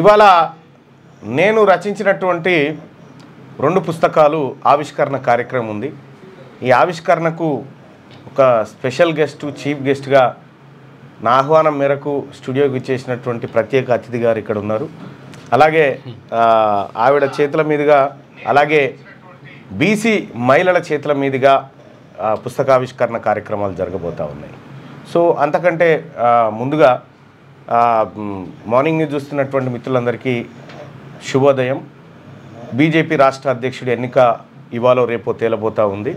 ఇవాళ నేను రచించినటువంటి 2 పుస్తకాలు ఆవిష్కరణ కార్యక్రమం ఉంది. ఈ ఆవిష్కరణకు ఒక స్పెషల్ గెస్ట్, చీఫ్ గెస్ట్గా నా ఆహ్వానం మేరకు స్టూడియోకి చేసినటువంటి ప్రత్యేక అతిథి గారు ఇక్కడ ఉన్నారు. అలాగే ఆవిడ చేతుల మీదుగా, అలాగే బీసీ మహిళల చేతుల మీదుగా పుస్తకావిష్కరణ కార్యక్రమాలు జరగబోతూ ఉన్నాయి. సో అంతకంటే ముందుగా మార్నింగ్ న్యూస్ చూస్తున్నటువంటి మిత్రులందరికీ శుభోదయం. బీజేపీ రాష్ట్ర అధ్యక్షుడి ఎన్నిక ఇవాళ రేపో తేలబోతూ ఉంది.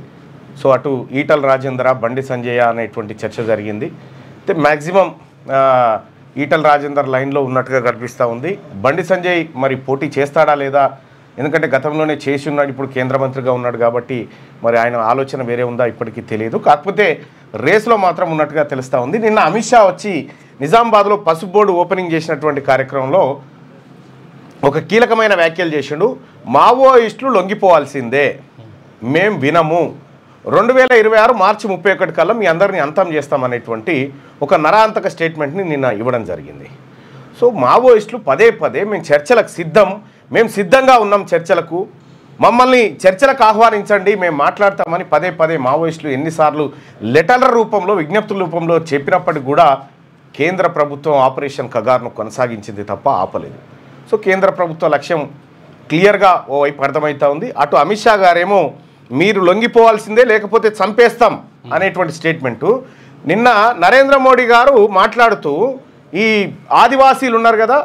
సో అటు ఈటల రాజేందర్, బండి సంజయ్ అనేటువంటి చర్చ జరిగింది. అయితే మ్యాక్సిమం ఈటల రాజేందర్ లైన్లో ఉన్నట్టుగా కనిపిస్తూ ఉంది. బండి సంజయ్ మరి పోటీ చేస్తాడా లేదా, ఎందుకంటే గతంలోనే చేసి ఉన్నాడు, ఇప్పుడు కేంద్ర మంత్రిగా ఉన్నాడు కాబట్టి మరి ఆయన ఆలోచన వేరే ఉందా ఇప్పటికీ తెలియదు. కాకపోతే రేస్లో మాత్రం ఉన్నట్టుగా తెలుస్తూ ఉంది. నిన్న అమిత్ షా వచ్చి నిజామాబాద్లో పసుపు బోర్డు ఓపెనింగ్ చేసినటువంటి కార్యక్రమంలో ఒక కీలకమైన వ్యాఖ్యలు చేసిండు. మావోయిస్టులు లొంగిపోవాల్సిందే, మేం వినము, 2026 మార్చి 31 కల్లా మీ అందరినీ అంతం చేస్తామనేటువంటి ఒక నరాంతక స్టేట్మెంట్ని నిన్న ఇవ్వడం జరిగింది. సో మావోయిస్టులు పదే పదే మేము చర్చలకు సిద్ధం, మేము సిద్ధంగా ఉన్నాం చర్చలకు, మమ్మల్ని చర్చలకు ఆహ్వానించండి, మేము మాట్లాడతామని పదే పదే మావోయిస్టులు ఎన్నిసార్లు లెటర్ల రూపంలో, విజ్ఞప్తుల రూపంలో చెప్పినప్పటికి కూడా కేంద్ర ప్రభుత్వం ఆపరేషన్ కగార్ను కొనసాగించింది తప్ప ఆపలేదు. సో కేంద్ర ప్రభుత్వ లక్ష్యం క్లియర్గా ఓవైపు అర్థమవుతూ ఉంది. అటు అమిత్ షా గారేమో మీరు లొంగిపోవాల్సిందే లేకపోతే చంపేస్తాం అనేటువంటి స్టేట్మెంటు. నిన్న నరేంద్ర మోడీ గారు మాట్లాడుతూ ఈ ఆదివాసీలు ఉన్నారు కదా,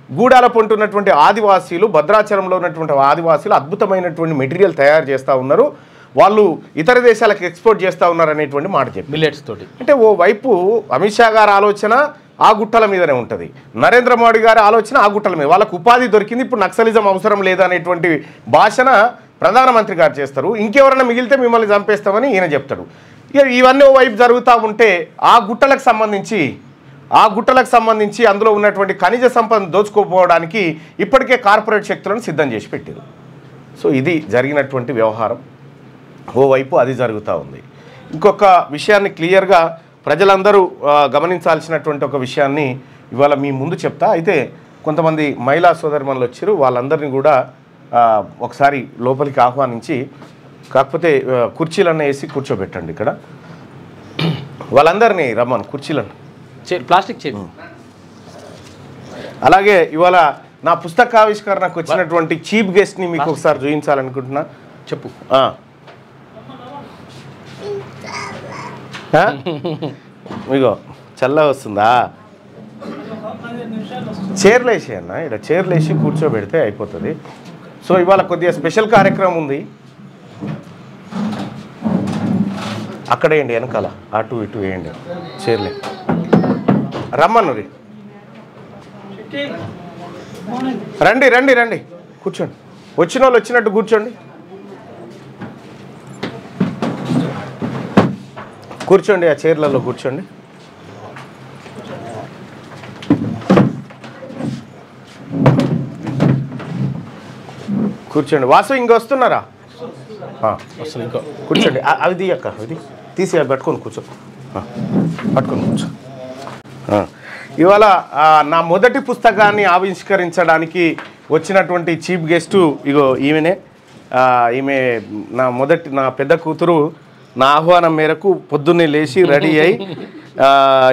గూడాల పొంటున్నటువంటి ఆదివాసీలు, భద్రాచలంలో ఉన్నటువంటి ఆదివాసీలు అద్భుతమైనటువంటి మెటీరియల్ తయారు చేస్తూ ఉన్నారు, వాళ్ళు ఇతర దేశాలకు ఎక్స్పోర్ట్ చేస్తూ ఉన్నారు అనేటువంటి మాట చెప్పి మిల్లెట్స్ తోటి. అంటే ఓవైపు అమిత్ షా గారి ఆలోచన ఆ గుట్టల మీదనే ఉంటుంది, నరేంద్ర మోడీ గారి ఆలోచన ఆ గుట్టల మీద, వాళ్ళకు ఉపాధి దొరికింది, ఇప్పుడు నక్సలిజం అవసరం లేదనేటువంటి భాషన ప్రధానమంత్రి గారు చేస్తారు. ఇంకెవరైనా మిగిలితే మిమ్మల్ని చంపేస్తామని ఈయన చెప్తాడు. ఇవన్నీ ఓవైపు జరుగుతూ ఉంటే ఆ గుట్టలకు సంబంధించి అందులో ఉన్నటువంటి ఖనిజ సంపదను దోచుకోపోవడానికి ఇప్పటికే కార్పొరేట్ శక్తులను సిద్ధం చేసి పెట్టారు. సో ఇది జరిగినటువంటి వ్యవహారం, ఓవైపు అది జరుగుతూ ఉంది. ఇంకొక విషయాన్ని క్లియర్గా ప్రజలందరూ గమనించాల్సినటువంటి ఒక విషయాన్ని ఇవాళ మీ ముందు చెప్తా. అయితే కొంతమంది మహిళా సోదరిమణులు వచ్చారు, వాళ్ళందరినీ కూడా ఒకసారి లోపలికి ఆహ్వానించి, కాకపోతే కుర్చీలన్నీ వేసి కూర్చోబెట్టండి ఇక్కడ, వాళ్ళందరినీ రమ్మను, కుర్చీలను ప్లాస్టిక్ చైర్. అలాగే ఇవాళ నా పుస్తకావిష్కరణకు వచ్చినటువంటి చీఫ్ గెస్ట్ని మీకు ఒకసారి చూపించాలనుకుంటున్నా. చెప్పు. ఇగో చల్ల వస్తుందా, చైర్లు వేసి అన్న, ఇక్కడ చైర్లు వేసి కూర్చోబెడితే అయిపోతుంది. సో ఇవాళ కొద్దిగా స్పెషల్ కార్యక్రమం ఉంది, అక్కడ వేయండి, వెనకాల అటు ఇటు వేయండి చైర్లే, రమ్మను రీ, రండి రండి రండి కూర్చోండి, వచ్చిన వాళ్ళు వచ్చినట్టు కూర్చోండి, కూర్చోండి, ఆ చైర్లలో కూర్చోండి. కూర్చోండి. వాసు ఇంక వస్తున్నారా? వస్తుంది, ఇంకో కూర్చోండి. అవి తీయక్క, అది తీసి అవి పట్టుకొని కూర్చో, పట్టుకొని కూర్చో. ఇవాళ నా మొదటి పుస్తకాన్ని ఆవిష్కరించడానికి వచ్చినటువంటి చీఫ్ గెస్టు ఇగో ఈమెనే. ఈమె నా పెద్ద కూతురు నా ఆహ్వానం మేరకు పొద్దున్నే లేచి రెడీ అయ్యి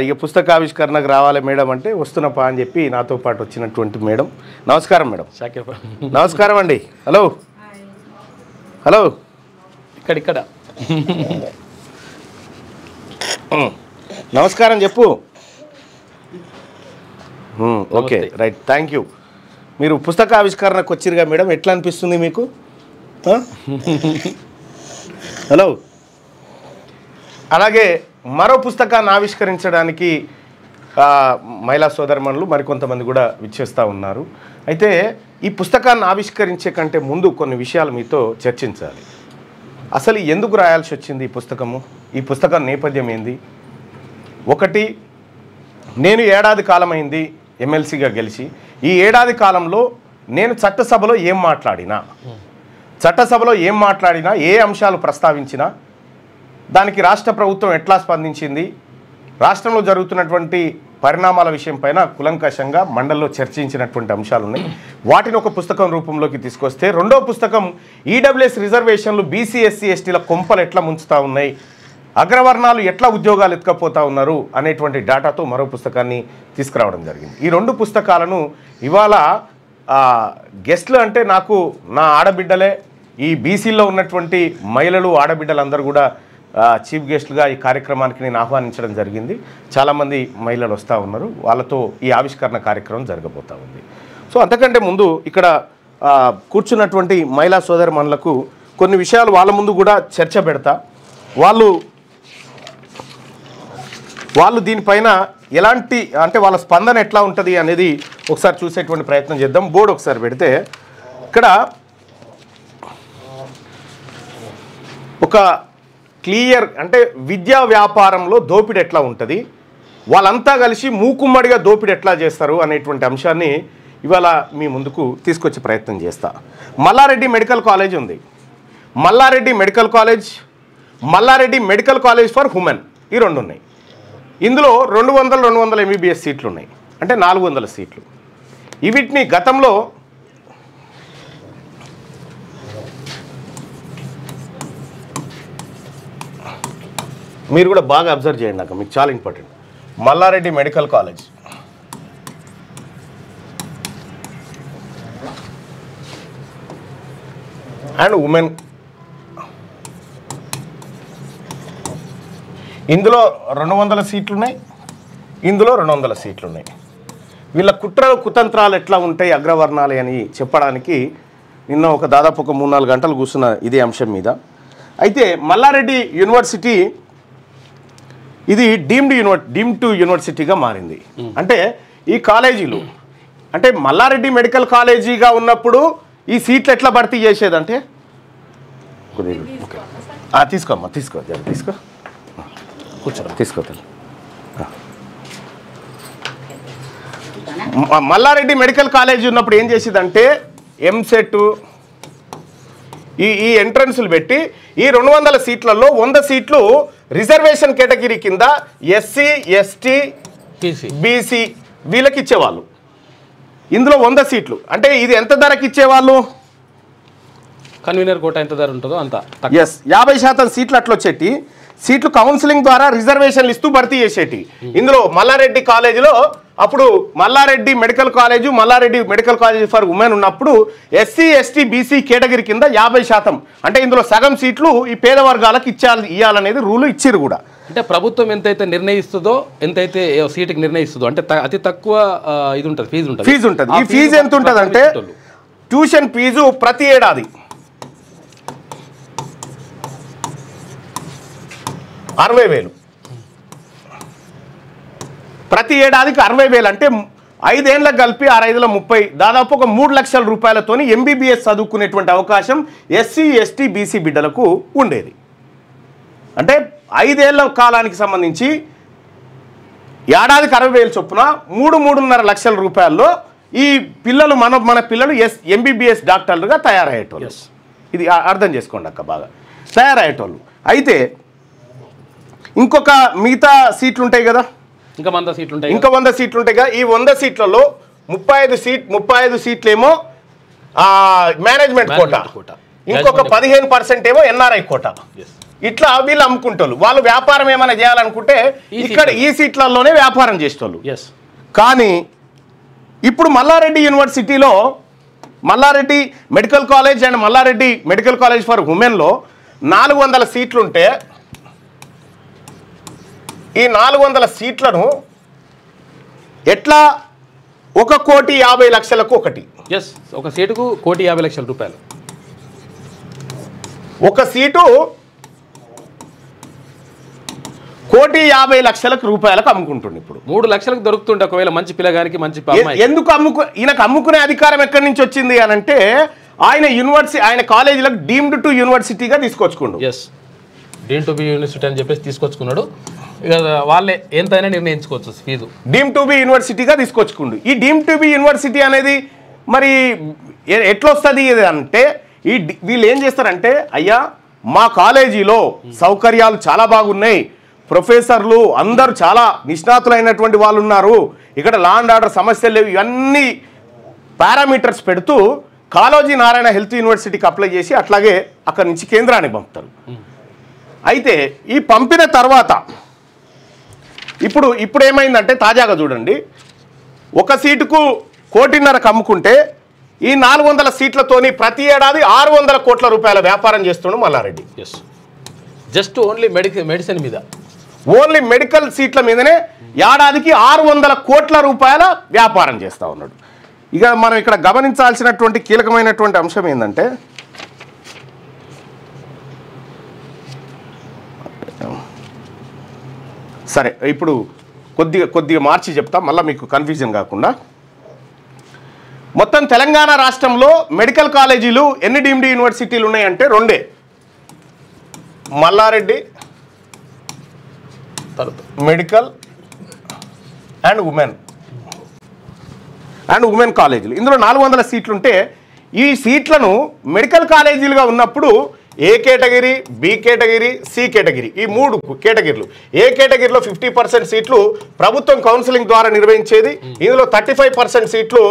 ఇక పుస్తకావిష్కరణకు రావాలి మేడం అంటే వస్తున్నప్పా అని చెప్పి నాతో పాటు వచ్చినటువంటి మేడం. నమస్కారం మేడం. నమస్కారం అండి. హలో హలో, ఇక్కడ నమస్కారం చెప్పు. Okay right, thank you. మీరు పుస్తకావిష్కరణకు వచ్చిరుగా మేడం, ఎట్లా అనిపిస్తుంది మీకు? హలో. అలాగే మరో పుస్తకాన్ని ఆవిష్కరించడానికి మహిళా సోదరిమణులు మరికొంతమంది కూడా విచ్చేస్తూ ఉన్నారు. అయితే ఈ పుస్తకాన్ని ఆవిష్కరించే కంటే ముందు కొన్ని విషయాలు మీతో చర్చించాలి. అసలు ఎందుకు రాయాల్సి వచ్చింది ఈ పుస్తకము, ఈ పుస్తకం నేపథ్యం ఏంది? ఒకటి, నేను ఏడాది కాలమైంది ఎమ్మెల్సీగా గెలిచి, ఈ ఏడాది కాలంలో నేను చట్టసభలో ఏం మాట్లాడినా, ఏ అంశాలు ప్రస్తావించినా దానికి రాష్ట్ర ప్రభుత్వం ఎట్లా స్పందించింది, రాష్ట్రంలో జరుగుతున్నటువంటి పరిణామాల విషయం పైన కులంకషంగా మండలిలో చర్చించినటువంటి అంశాలు ఉన్నాయి. వాటిని ఒక పుస్తకం రూపంలోకి తీసుకొస్తే, రెండో పుస్తకం ఈడబ్ల్యూఎస్ రిజర్వేషన్లు బీసీ ఎస్సీ ఎస్టీల కొంపలు ఎట్లా ముంచుతా ఉన్నాయి, అగ్రవర్ణాలు ఎట్లా ఉద్యోగాలు ఎత్తుకపోతా ఉన్నారు అనేటువంటి డేటాతో మరో పుస్తకాన్ని తీసుకురావడం జరిగింది. ఈ రెండు పుస్తకాలను ఇవాళ గెస్ట్లు అంటే నాకు నా ఆడబిడ్డలే, ఈ బీసీలో ఉన్నటువంటి మహిళలు ఆడబిడ్డలందరూ కూడా చీఫ్ గెస్ట్లుగా ఈ కార్యక్రమానికి నేను ఆహ్వానించడం జరిగింది. చాలామంది మహిళలు వస్తూ ఉన్నారు, వాళ్ళతో ఈ ఆవిష్కరణ కార్యక్రమం జరగబోతూ ఉంది. సో అంతకంటే ముందు ఇక్కడ కూర్చున్నటువంటి మహిళా సోదరిమణులకు కొన్ని విషయాలు వాళ్ళ ముందు కూడా చర్చ పెడతా, వాళ్ళు దీనిపైన ఎలాంటి అంటే వాళ్ళ స్పందన ఎట్లా ఉంటుంది అనేది ఒకసారి చూసేటువంటి ప్రయత్నం చేద్దాం. బోర్డు ఒకసారి పెడితే ఇక్కడ ఒక క్లియర్ అంటే విద్యా వ్యాపారంలో దోపిడీ ఎట్లా ఉంటుంది, వాళ్ళంతా కలిసి మూకుమ్మడిగా దోపిడీ ఎట్లా చేస్తారు అనేటువంటి అంశాన్ని ఇవాళ మీ ముందుకు తీసుకొచ్చే ప్రయత్నం చేస్తా. మల్లారెడ్డి మెడికల్ కాలేజ్ ఉంది, Mallareddy medical college for women, ఈ రెండు ఉన్నాయి. ఇందులో 200 MBBS సీట్లు ఉన్నాయి, అంటే 400 సీట్లు. వీటిని గతంలో మీరు కూడా బాగా అబ్జర్వ్ చేయండి, నాకు మీకు చాలా important. Mallareddy medical college and women, ఇందులో 200 సీట్లు ఉన్నాయి, ఇందులో 200 సీట్లు ఉన్నాయి. వీళ్ళ కుట్రలు కుతంత్రాలు ఎట్లా ఉంటాయి అగ్రవర్ణాలు అని చెప్పడానికి నిన్న దాదాపు ఒక 3-4 గంటలు కూర్చున్న ఇదే అంశం మీద. అయితే మల్లారెడ్డి యూనివర్సిటీ ఇది డీమ్డ్ యూనివర్సిటీగా మారింది. అంటే ఈ కాలేజీలు అంటే మల్లారెడ్డి మెడికల్ కాలేజీగా ఉన్నప్పుడు ఈ సీట్లు ఎట్లా భర్తీ చేసేదంటే, తీసుకో కూర్చోరా, తీసుకోవాలి. మల్లారెడ్డి మెడికల్ కాలేజీ ఉన్నప్పుడు ఏం చేసేదంటే ఎంసెట్ ఈ ఎంట్రన్స్లు పెట్టి ఈ 200 సీట్లలో 100 సీట్లు రిజర్వేషన్ కేటగిరీ కింద ఎస్సీ ఎస్టీ బీసీ వీళ్ళకి ఇచ్చేవాళ్ళు. ఇందులో 100 సీట్లు అంటే ఇది ఎంత ధరకి ఇచ్చేవాళ్ళు, కన్వీనర్ కోట ఎంత ధర ఉంటుందో అంత. 50% సీట్లు అట్లా వచ్చేటి, సీట్లు కౌన్సిలింగ్ ద్వారా రిజర్వేషన్లు ఇస్తూ భర్తీ చేసేటి. ఇందులో మల్లారెడ్డి కాలేజీలో అప్పుడు Mallareddy medical college for women ఉన్నప్పుడు ఎస్సీ ఎస్టీ బీసీ కేటగిరీ కింద 50%, అంటే ఇందులో సగం సీట్లు ఈ పేద వర్గాలకు ఇవ్వాలనేది రూలు ఇచ్చిరు కూడా. అంటే ప్రభుత్వం ఎంతైతే నిర్ణయిస్తుందో, ఎంతైతే సీటుకి నిర్ణయిస్తుందో, అంటే అతి తక్కువ ఇది ఉంటుంది, ఫీజు ఉంటుంది. ఈ ఫీజు ఎంత ఉంటుంది అంటే ట్యూషన్ ఫీజు ప్రతి ఏడాది 60,000, ప్రతి ఏడాదికి 60,000 అంటే 5 ఏళ్ళకి కలిపి 6×5 దాదాపు ఒక 3 లక్షల రూపాయలతోని MBBS చదువుకునేటువంటి అవకాశం ఎస్సీ ఎస్టీ బీసీ బిడ్డలకు ఉండేది. అంటే 5 ఏళ్ల కాలానికి సంబంధించి ఏడాదికి 60,000 చొప్పున 3-3.5 లక్షల రూపాయల్లో ఈ పిల్లలు మన పిల్లలు MBBS డాక్టర్లుగా తయారయ్యేటోళ్ళు. ఇది అర్థం చేసుకోండి అక్క, బాగా తయారయ్యేటోళ్ళు. అయితే ఇంకొక మిగతా సీట్లు ఉంటాయి కదా, ఇంకా 100 సీట్లు ఉంటాయి కదా. ఈ 100 సీట్లలో 35 సీట్లేమో మేనేజ్మెంట్ కోటా, ఇంకొక 15% ఏమో NRI కోటా. ఇట్లా వీళ్ళు అమ్ముకుంటారు. వాళ్ళు వ్యాపారం ఏమైనా చేయాలనుకుంటే ఇక్కడ ఈ సీట్లలోనే వ్యాపారం చేసేటోళ్ళు. కానీ ఇప్పుడు మల్లారెడ్డి యూనివర్సిటీలో Malla Reddy medical college and Malla Reddy medical college for ఉమెన్లో 400 సీట్లుంటే ఈ 400 సీట్లను ఎట్లా 1,50,00,000కు ఒకటి, ఒక సీటుకు 1,50,00,000 రూపాయలు, ఒక సీటు 1,50,00,000 రూపాయలకు అమ్ముకుంటుంది. ఇప్పుడు 3 లక్షలకు దొరుకుతుంటే ఒకవేళ మంచి పిల్లగానికి మంచి ఎందుకు ఈయనకు అమ్ముకునే అధికారం ఎక్కడి నుంచి వచ్చింది అని అంటే ఆయన కాలేజీలకు డీమ్డ్ టు యూనివర్సిటీగా తీసుకొచ్చుకోండు. డీమ్ టు బి యూనివర్సిటీ అని చెప్పేసి తీసుకొచ్చుకున్నాడు. ఇక వాళ్ళే ఎంతైనా నిర్ణయించుకోవచ్చు ఫీజు. డీమ్ టు బి యూనివర్సిటీగా తీసుకొచ్చుకుండు. ఈ డీమ్ టు బి యూనివర్సిటీ అనేది మరి ఎట్లా వస్తుంది అంటే వీళ్ళు ఏం చేస్తారంటే, అయ్యా మా కాలేజీలో సౌకర్యాలు చాలా బాగున్నాయి, ప్రొఫెసర్లు అందరూ చాలా నిష్ణాతులైనటువంటి వాళ్ళు ఉన్నారు, ఇక్కడ లా అండ్ ఆర్డర్ సమస్యలు లేవు, ఇవన్నీ పారామీటర్స్ పెడుతూ కాళోజీ నారాయణ హెల్త్ యూనివర్సిటీకి అప్లై చేసి అట్లాగే అక్కడి నుంచి కేంద్రానికి పంపుతారు. అయితే ఈ పంపిన తర్వాత ఇప్పుడు ఏమైందంటే తాజాగా చూడండి, ఒక సీటుకు 1.5 కోటి అమ్ముకుంటే ఈ 400 సీట్లతోని ప్రతి ఏడాది 600 కోట్ల రూపాయల వ్యాపారం చేస్తున్నాడు మల్లారెడ్డి. జస్ట్ ఓన్లీ మెడిసిన్ మీద, ఓన్లీ మెడికల్ సీట్ల మీదనే ఏడాదికి 600 కోట్ల రూపాయల వ్యాపారం చేస్తూ ఉన్నాడు. ఇక మనం ఇక్కడ గమనించాల్సినటువంటి కీలకమైనటువంటి అంశం ఏంటంటే, సరే ఇప్పుడు కొద్దిగా మార్చి చెప్తా మళ్ళీ మీకు కన్ఫ్యూజన్ కాకుండా. మొత్తం తెలంగాణ రాష్ట్రంలో మెడికల్ కాలేజీలు ఎన్ని డీమ్డ్ యూనివర్సిటీలు ఉన్నాయంటే 2, మల్లారెడ్డి మెడికల్ అండ్ ఉమెన్ కాలేజీలు. ఇందులో 400 సీట్లు ఉంటే ఈ సీట్లను మెడికల్ కాలేజీలుగా ఉన్నప్పుడు A category, B category, C category, ఈ 3 కేటగిరీలు. ఏ కేటగిరీలో 50% సీట్లు ప్రభుత్వం కౌన్సిలింగ్ ద్వారా నిర్వహించేది, ఇందులో 35% సీట్లు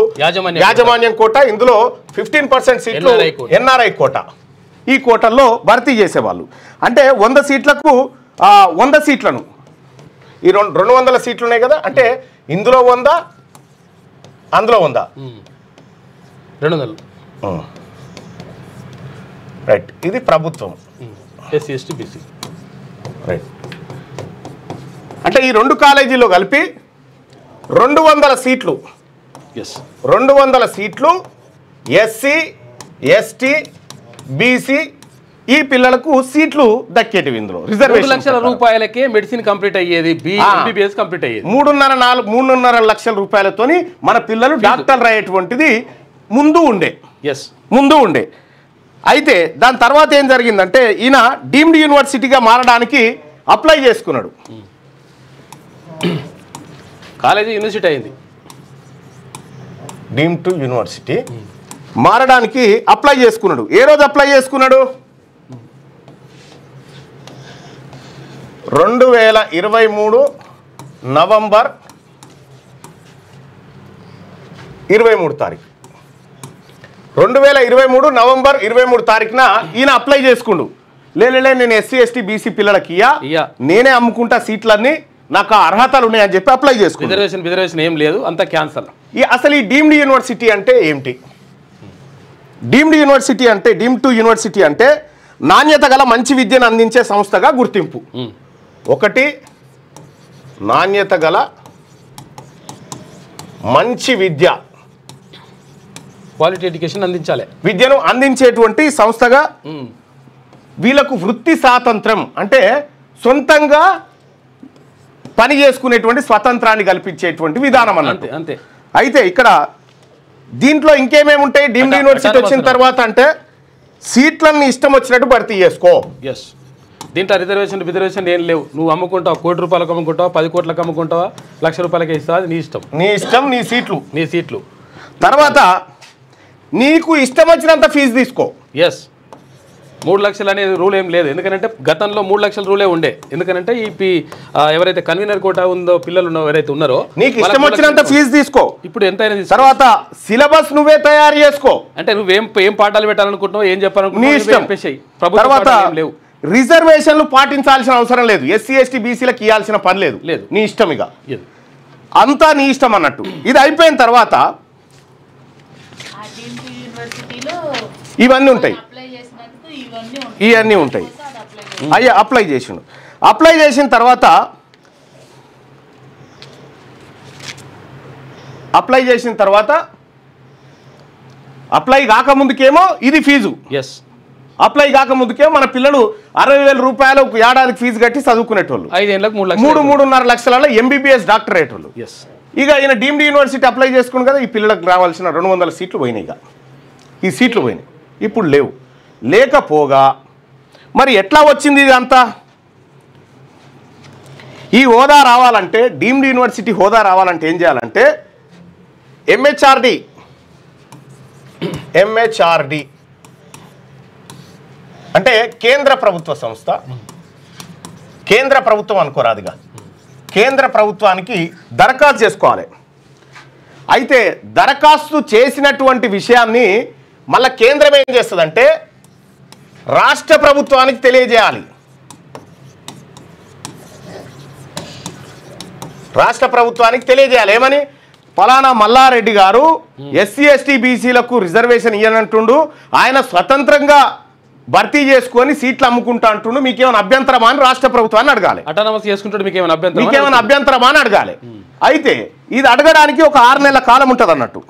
యాజమాన్యం కోటా, ఇందులో 15% సీట్లు ఎన్ఆర్ఐ కోటా. ఈ కోటల్లో భర్తీ చేసేవాళ్ళు. అంటే 100 సీట్లకు 100 సీట్లను, ఈ 200 సీట్లు ఉన్నాయి కదా, అంటే ఇందులో 100 అందులో 100, 200. రైట్. ఇది ప్రభుత్వం, ఎస్సీ ఎస్టీ బీసీ. రైట్. అంటే ఈ 2 కాలేజీలో కలిపి 200 సీట్లు, 200 సీట్లు ఎస్సీ ఎస్టీ బీసీ ఈ పిల్లలకు సీట్లు దక్కేటివి. ఇందులో రిజర్వేషన్ 3 లక్షల రూపాయలకే మెడిసిన్ కంప్లీట్ అయ్యేది, ఎంబీబీఎస్ కంప్లీట్ అయ్యేది. 3.5 లక్షల రూపాయలతోని మన పిల్లలు డాక్టర్లు అయ్యేటువంటిది ముందు ఉండే. అయితే దాని తర్వాత ఏం జరిగిందంటే, ఈయన డీమ్డ్ యూనివర్సిటీగా మారడానికి అప్లై చేసుకున్నాడు. కాలేజీ యూనివర్సిటీ అయింది, డీమ్డ్ టు యూనివర్సిటీ మారడానికి అప్లై చేసుకున్నాడు. ఏ రోజు అప్లై చేసుకున్నాడు? 2023 నవంబర్ 23 తారీఖు. 2023 నవంబర్ 23 తారీఖున ఈయన అప్లై చేసుకుండు. లేలే నేను ఎస్సీ ఎస్టీ బీసీ పిల్లలకి నేనే అమ్ముకుంటా సీట్లన్నీ, నాకు అర్హతలు ఉన్నాయని చెప్పి అప్లై చేసుకుంది. రిజర్వేషన్ ఏం లేదు, అంతా క్యాన్సల్. అసలు ఈ డీమ్డ్ యూనివర్సిటీ అంటే ఏమిటి? డీమ్డ్ టు యూనివర్సిటీ అంటే నాణ్యత గల మంచి విద్యను అందించే సంస్థగా గుర్తింపు. 1 నాణ్యత గల మంచి విద్య, క్వాలిటీ ఎడ్యుకేషన్ అందించాలి, విద్యను అందించేటువంటి సంస్థగా. వీళ్ళకు వృత్తి స్వాతంత్రం అంటే సొంతంగా పని చేసుకునేటువంటి స్వతంత్రాన్ని కల్పించేటువంటి విధానం అన్నట్టు. అంతే. అయితే ఇక్కడ దీంట్లో ఇంకేమేమి ఉంటాయి? డీమ్డ్ యూనివర్సిటీ వచ్చిన తర్వాత అంటే సీట్లన్నీ ఇష్టం వచ్చినట్టు భర్తీ చేసుకో. దీంట్లో రిజర్వేషన్ ఏం లేవు. నువ్వు అమ్ముకుంటావు, 1 కోటి రూపాయలకు అమ్ముకుంటావా, 10 కోట్లకు అమ్ముకుంటావా, 1 లక్ష రూపాయలకి ఇస్తావా, నీ ఇష్టం, నీ సీట్లు. తర్వాత నీకు ఇష్టం వచ్చినంత ఫీజు తీసుకో. 3 లక్షలు అనేది రూల్ ఏం లేదు. ఎందుకంటే గతంలో 3 లక్షల రూలే ఉండే. ఎందుకంటే ఈ ఎవరైతే కన్వీనర్ కోటా ఉందో పిల్లలు ఎవరైతే ఉన్నారో నీకు ఇష్టం వచ్చినంత ఫీజు తీసుకో. ఇప్పుడు ఎంతైనా తర్వాత సిలబస్ నువ్వే తయారు చేసుకో. అంటే నువ్వేం పాఠాలు పెట్టాలనుకుంటున్నావు, ఏం చెప్పాలనుకుంటున్నావు. తర్వాత రిజర్వేషన్లు పాటించాల్సిన అవసరం లేదు. ఎస్సీ ఎస్టీ బీసీలకు ఇవ్వాల్సిన పని లేదు. నీ ఇష్టం, ఇక అంతా నీ ఇష్టం అన్నట్టు. ఇది అయిపోయిన తర్వాత ఇవన్నీ ఉంటాయి, అయ్యా అప్లై చేసిండు. అప్లై చేసిన తర్వాత అప్లై కాకముందుకేమో ఇది ఫీజు. అప్లై కాకముందుకేమో మన పిల్లలు 60,000 రూపాయలు ఏడాదికి ఫీజు కట్టి చదువుకునేటోళ్ళు. 5 ఏళ్ళకు 3.5 లక్షల ఎంబీబీఎస్ డాక్టర్ అయ్యేటోళ్ళు. ఇక ఈయన డీమ్డ్ యూనివర్సిటీ అప్లై చేసుకుని కదా, ఈ పిల్లలకు రావాల్సిన 200 సీట్లు పోయినాయి. ఇక ఈ సీట్లు పోయినాయి, ఇప్పుడు లేవు. లేకపోగా మరి ఎట్లా వచ్చింది ఇదంతా? ఈ హోదా రావాలంటే, డీమ్డ్ యూనివర్సిటీ హోదా రావాలంటే ఏం చేయాలంటే ఎంహెచ్ఆర్డి అంటే కేంద్ర ప్రభుత్వ సంస్థ, కేంద్ర ప్రభుత్వం అనుకోరాదుగా, కేంద్ర ప్రభుత్వానికి దరఖాస్తు చేసుకోవాలి. అయితే దరఖాస్తు చేసినటువంటి విషయాన్ని మళ్ళీ కేంద్రం ఏం చేస్తుందంటే రాష్ట్ర ప్రభుత్వానికి తెలియజేయాలి. రాష్ట్ర ప్రభుత్వానికి తెలియజేయాలి ఏమని, ఫలానా మల్లారెడ్డి గారు ఎస్సీ ఎస్టీ బీసీలకు రిజర్వేషన్ ఇయ్యనంటుండు, ఆయన స్వతంత్రంగా భర్తీ చేసుకొని సీట్లు అమ్ముకుంటా అంటుండు, మీకేమైనా అభ్యంతరమా అని రాష్ట్ర ప్రభుత్వాన్ని అడగాలి. అటానమస్ చేసుకుంటాడు, మీకేమైనా అభ్యంతరమా అని అడగాలి. అయితే ఇది అడగడానికి ఒక 6 నెలల కాలం ఉంటుంది అన్నట్టు.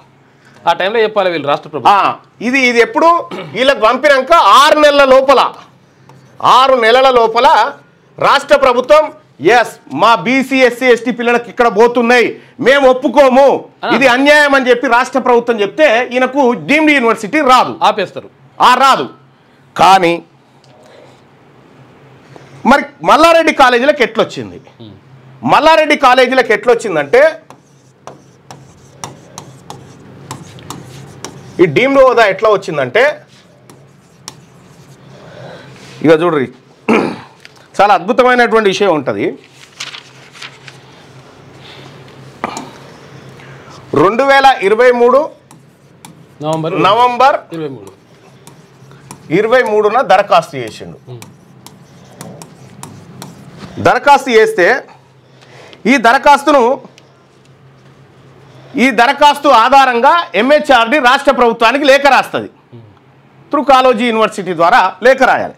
ఆ టైంలో చెప్పాలి వీళ్ళు రాష్ట్ర ప్రభుత్వం. ఇది ఎప్పుడు వీళ్ళకి పంపినాక 6 నెలల లోపల 6 నెలల లోపల రాష్ట్ర ప్రభుత్వం ఎస్ మా బీసీ ఎస్సీ ఎస్టీ పిల్లలకి ఇక్కడ పోతున్నాయి, మేము ఒప్పుకోము, ఇది అన్యాయం అని చెప్పి రాష్ట్ర ప్రభుత్వం చెప్తే ఈయనకు డీమ్డ్ యూనివర్సిటీ రాదు, ఆపేస్తారు. రాదు. కానీ మరి మల్లారెడ్డి కాలేజీలకు ఎట్లొచ్చింది, మల్లారెడ్డి కాలేజీలకు ఎట్లొచ్చిందంటే ఈ డీమ్డ్ హోదా ఎట్లా వచ్చిందంటే ఇక చూడ్రి, చాలా అద్భుతమైనటువంటి విషయం ఉంటుంది. 2023 నవంబర్ 23న దరఖాస్తు చేసిండు. దరఖాస్తు చేస్తే ఈ దరఖాస్తు ఆధారంగా MHRD రాష్ట్ర ప్రభుత్వానికి లేఖ రాస్తుంది. త్రూ కాలోజీ యూనివర్సిటీ ద్వారా లేఖ రాయాలి.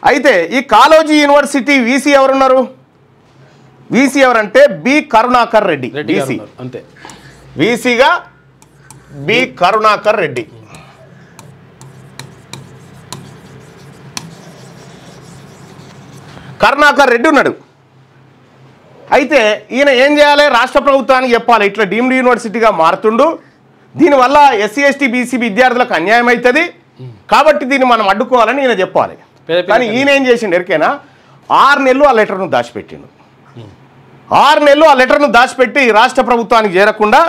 అయితే ఈ కాలోజీ యూనివర్సిటీ వీసీ ఎవరున్నారు, వీసీ ఎవరంటే బి కరుణాకర్ రెడ్డి. వీసీ అంతే, వీసీగా బి కరుణాకర్ రెడ్డి. కరుణాకర్ రెడ్డి ఉన్నాడు. అయితే ఈయన ఏం చేయాలి, రాష్ట్ర ప్రభుత్వానికి చెప్పాలి ఇట్లా డీమ్డ్ యూనివర్సిటీగా మారుతుండు, దీనివల్ల ఎస్సీ ఎస్టీ బీసీ విద్యార్థులకు అన్యాయం అవుతుంది, కాబట్టి దీన్ని మనం అడ్డుకోవాలని ఈయన చెప్పాలి. కానీ ఈయన ఏం చేసిండు ఎరికైనా 6 నెలలు ఆ లెటర్ను దాచిపెట్టిండు. 6 నెలలు ఆ లెటర్ను దాచిపెట్టి రాష్ట్ర ప్రభుత్వానికి చేరకుండా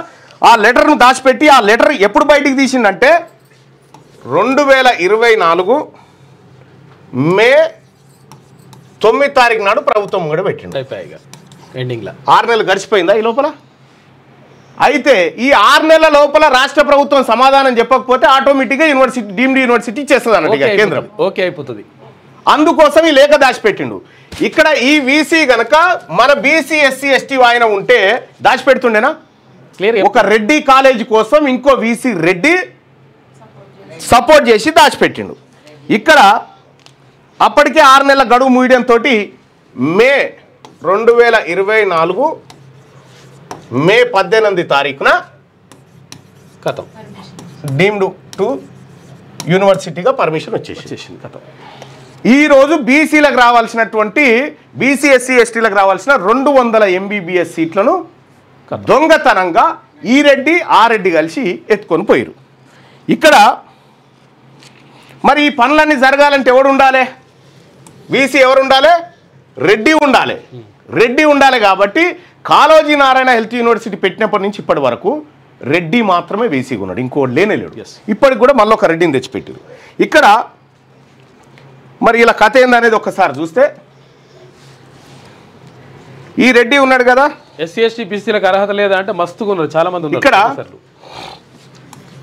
ఆ లెటర్ను దాచిపెట్టి ఆ లెటర్ ఎప్పుడు బయటికి తీసిండంటే 2024 మే 9 తారీఖు నాడు ప్రభుత్వం కూడా పెట్టిండు. ఎండింగ్లో 6 నెలలు గడిచిపోయిందా ఈ లోపల. అయితే ఈ 6 నెలల లోపల రాష్ట్ర ప్రభుత్వం సమాధానం చెప్పకపోతే ఆటోమేటిక్గా యూనివర్సిటీ డీమ్డ్ యూనివర్సిటీ చేస్తుంది అన్నట్టుగా కేంద్రం. ఓకే అయిపోతుంది. అందుకోసం ఈ లేఖ దాచిపెట్టిండు. ఇక్కడ ఈ వీసీ గనక మన బీసీ ఎస్సీ ఎస్టీ ఆయన ఉంటే దాచిపెడుతుండేనా? ఒక రెడ్డి కాలేజీ కోసం ఇంకో వీసీ రెడ్డి సపోర్ట్ చేసి దాచిపెట్టిండు. ఇక్కడ అప్పటికే 6 నెలల గడువు ముగియడంతో మే 2024 మే 18 తారీఖున కథం డీమ్డ్ టు యూనివర్సిటీగా పర్మిషన్ వచ్చేసింది. కథం ఈరోజు బీసీలకు రావాల్సినటువంటి బీసీ ఎస్సీ ఎస్టీలకు రావాల్సిన 200 MBBS సీట్లను దొంగతనంగా ఈ రెడ్డి ఆ రెడ్డి కలిసి ఎత్తుకొని పోయారు. ఇక్కడ మరి ఈ పనులన్నీ జరగాలంటే ఎవడు ఉండాలి, బీసీ ఎవరు ఉండాలి, రెడ్డి ఉండాలి. రెడ్డి ఉండాలి కాబట్టి కాళోజీ నారాయణ హెల్త్ యూనివర్సిటీ పెట్టినప్పటి నుంచి ఇప్పటి వరకు రెడ్డి మాత్రమే బీసీగా ఉన్నాడు, ఇంకోటి లేనేలేడు. ఇప్పటికి కూడా మళ్ళీ ఒక రెడ్డిని తెచ్చిపెట్టారు. ఇక్కడ మరి ఇలా కథ ఏందనేది ఒక్కసారి చూస్తే ఈ రెడ్డి ఉన్నాడు కదా, ఎస్సీ ఎస్టీ బీసీలకు అర్హత లేదా అంటే మస్తుగా ఉన్నారు, చాలా మంది ఉన్నారు. ఇక్కడ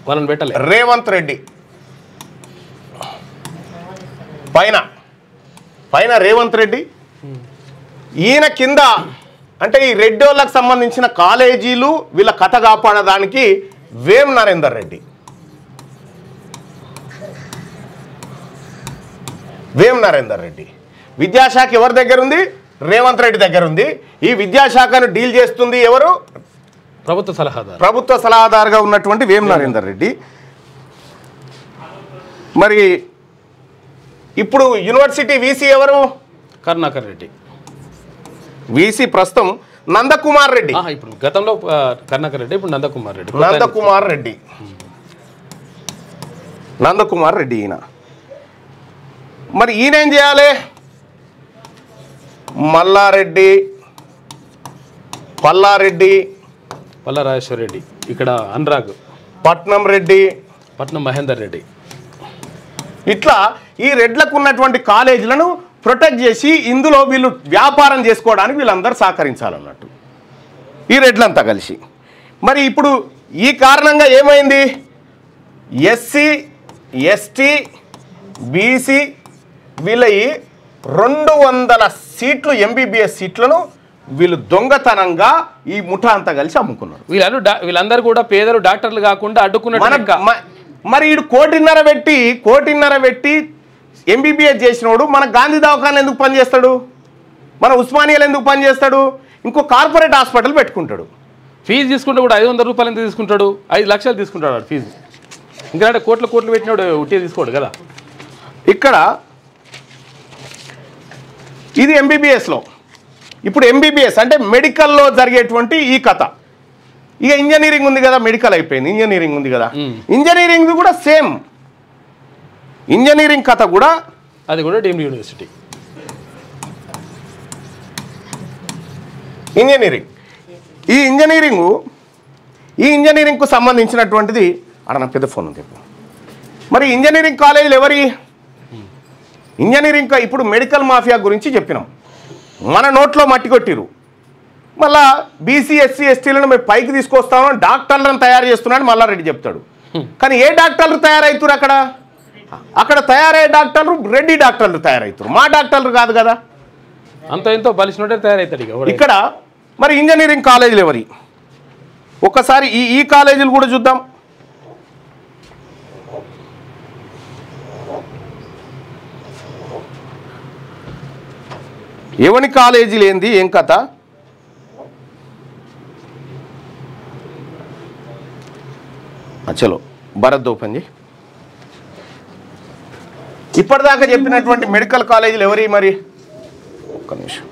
వాళ్ళని పెట్టలే. రేవంత్ రెడ్డి పైన రేవంత్ రెడ్డి, ఈయన కింద అంటే ఈ రెడ్డి వాళ్ళకి సంబంధించిన కాలేజీలు వీళ్ళ కథ కాపాడడానికి వేం నరేందర్ రెడ్డి. విద్యాశాఖ ఎవరి దగ్గర ఉంది, రేవంత్ రెడ్డి దగ్గర ఉంది. ఈ విద్యాశాఖను డీల్ చేస్తుంది ఎవరు, ప్రభుత్వ సలహాదారుగా ఉన్నటువంటి వేం నరేందర్ రెడ్డి. మరి ఇప్పుడు యూనివర్సిటీ వీసీ ఎవరు, కరుణాకర్ రెడ్డి. వీసీ ప్రస్తుతం నందకుమార్ రెడ్డి. ఇప్పుడు గతంలో కరుణాకర్ రెడ్డి, ఇప్పుడు నందకుమార్ రెడ్డి. ఈయన మరి ఈయన ఏం చేయాలి, మల్లారెడ్డి, పల్లారాజేశ్వర రెడ్డి, ఇక్కడ అనురాగ్, పట్నం మహేందర్ రెడ్డి, ఇట్లా ఈ రెడ్లకు ఉన్నటువంటి కాలేజీలను ప్రొటెక్ట్ చేసి ఇందులో వీళ్ళు వ్యాపారం చేసుకోవడానికి వీళ్ళందరూ సహకరించాలన్నట్టు ఈ రెడ్లంతా కలిసి. మరి ఇప్పుడు ఈ కారణంగా ఏమైంది, ఎస్సీ ఎస్టీ బీసీ వీళ్ళ 200 సీట్లు ఎంబీబీఎస్ సీట్లను వీళ్ళు దొంగతనంగా ఈ ముఠా అంతా కలిసి అమ్ముకున్నారు. వీళ్ళందరూ కూడా పేదలు, డాక్టర్లు కాకుండా అడ్డుకున్నారు. మరి వీడు కోటిన్నర పెట్టి ఎంబీబీఎస్ చేసినోడు మన గాంధీ దవాఖాన ఎందుకు పనిచేస్తాడు, మన ఉస్మానియాలో ఎందుకు పనిచేస్తాడు, ఇంకో కార్పొరేట్ హాస్పిటల్ పెట్టుకుంటాడు. ఫీజు తీసుకుంటే కూడా 500 రూపాయలు ఎంత తీసుకుంటాడు, 5 లక్షలు తీసుకుంటాడు వాడు ఫీజు. ఇంకా కోట్లు పెట్టినాడు ఉట్టే తీసుకోడు కదా. ఇక్కడ ఇది ఎంబీబీఎస్లో. ఇప్పుడు ఎంబీబీఎస్ అంటే మెడికల్లో జరిగేటువంటి ఈ కథ. ఇక ఇంజనీరింగ్ ఉంది కదా, మెడికల్ అయిపోయింది, ఇంజనీరింగ్ ఉంది కదా, ఇంజనీరింగ్ కూడా సేమ్. ఇంజనీరింగ్ కథ కూడా అది కూడా డీమ్డ్ యూనివర్సిటీ. ఈ ఇంజనీరింగ్కు సంబంధించినటువంటిది అక్కడ నా పెద్ద ఫోన్ ఉంది. మరి ఇంజనీరింగ్ కాలేజీలు ఎవరి ఇంజనీరింగ్ ఇప్పుడు మెడికల్ మాఫియా గురించి చెప్పినాం, మన నోట్లో మట్టి కొట్టిరు. మళ్ళా బీసీ ఎస్సీ ఎస్టీలను మేము పైకి తీసుకొస్తామని డాక్టర్లను తయారు చేస్తున్నాడని మల్లారెడ్డి చెప్తాడు. కానీ ఏ డాక్టర్లు తయారవుతారు అక్కడ తయారయ్యే డాక్టర్లు రెడ్డి డాక్టర్లు తయారవుతారు, మా డాక్టర్లు కాదు కదా. అంత ఎంతో బలిసినట్టే తయారవుతాడు ఇక్కడ. మరి ఇంజనీరింగ్ కాలేజీలు ఎవరి ఒక్కసారి ఈ కాలేజీలు కూడా చూద్దాం. ఎవరి కాలేజీలు ఏంది ఏం కథ, చలో భరత్ ఓపెన్ చేయి. ఇప్పటిదాకా చెప్పినటువంటి మెడికల్ కాలేజీలు ఎవరి మరి ఒక్క నిమిషం.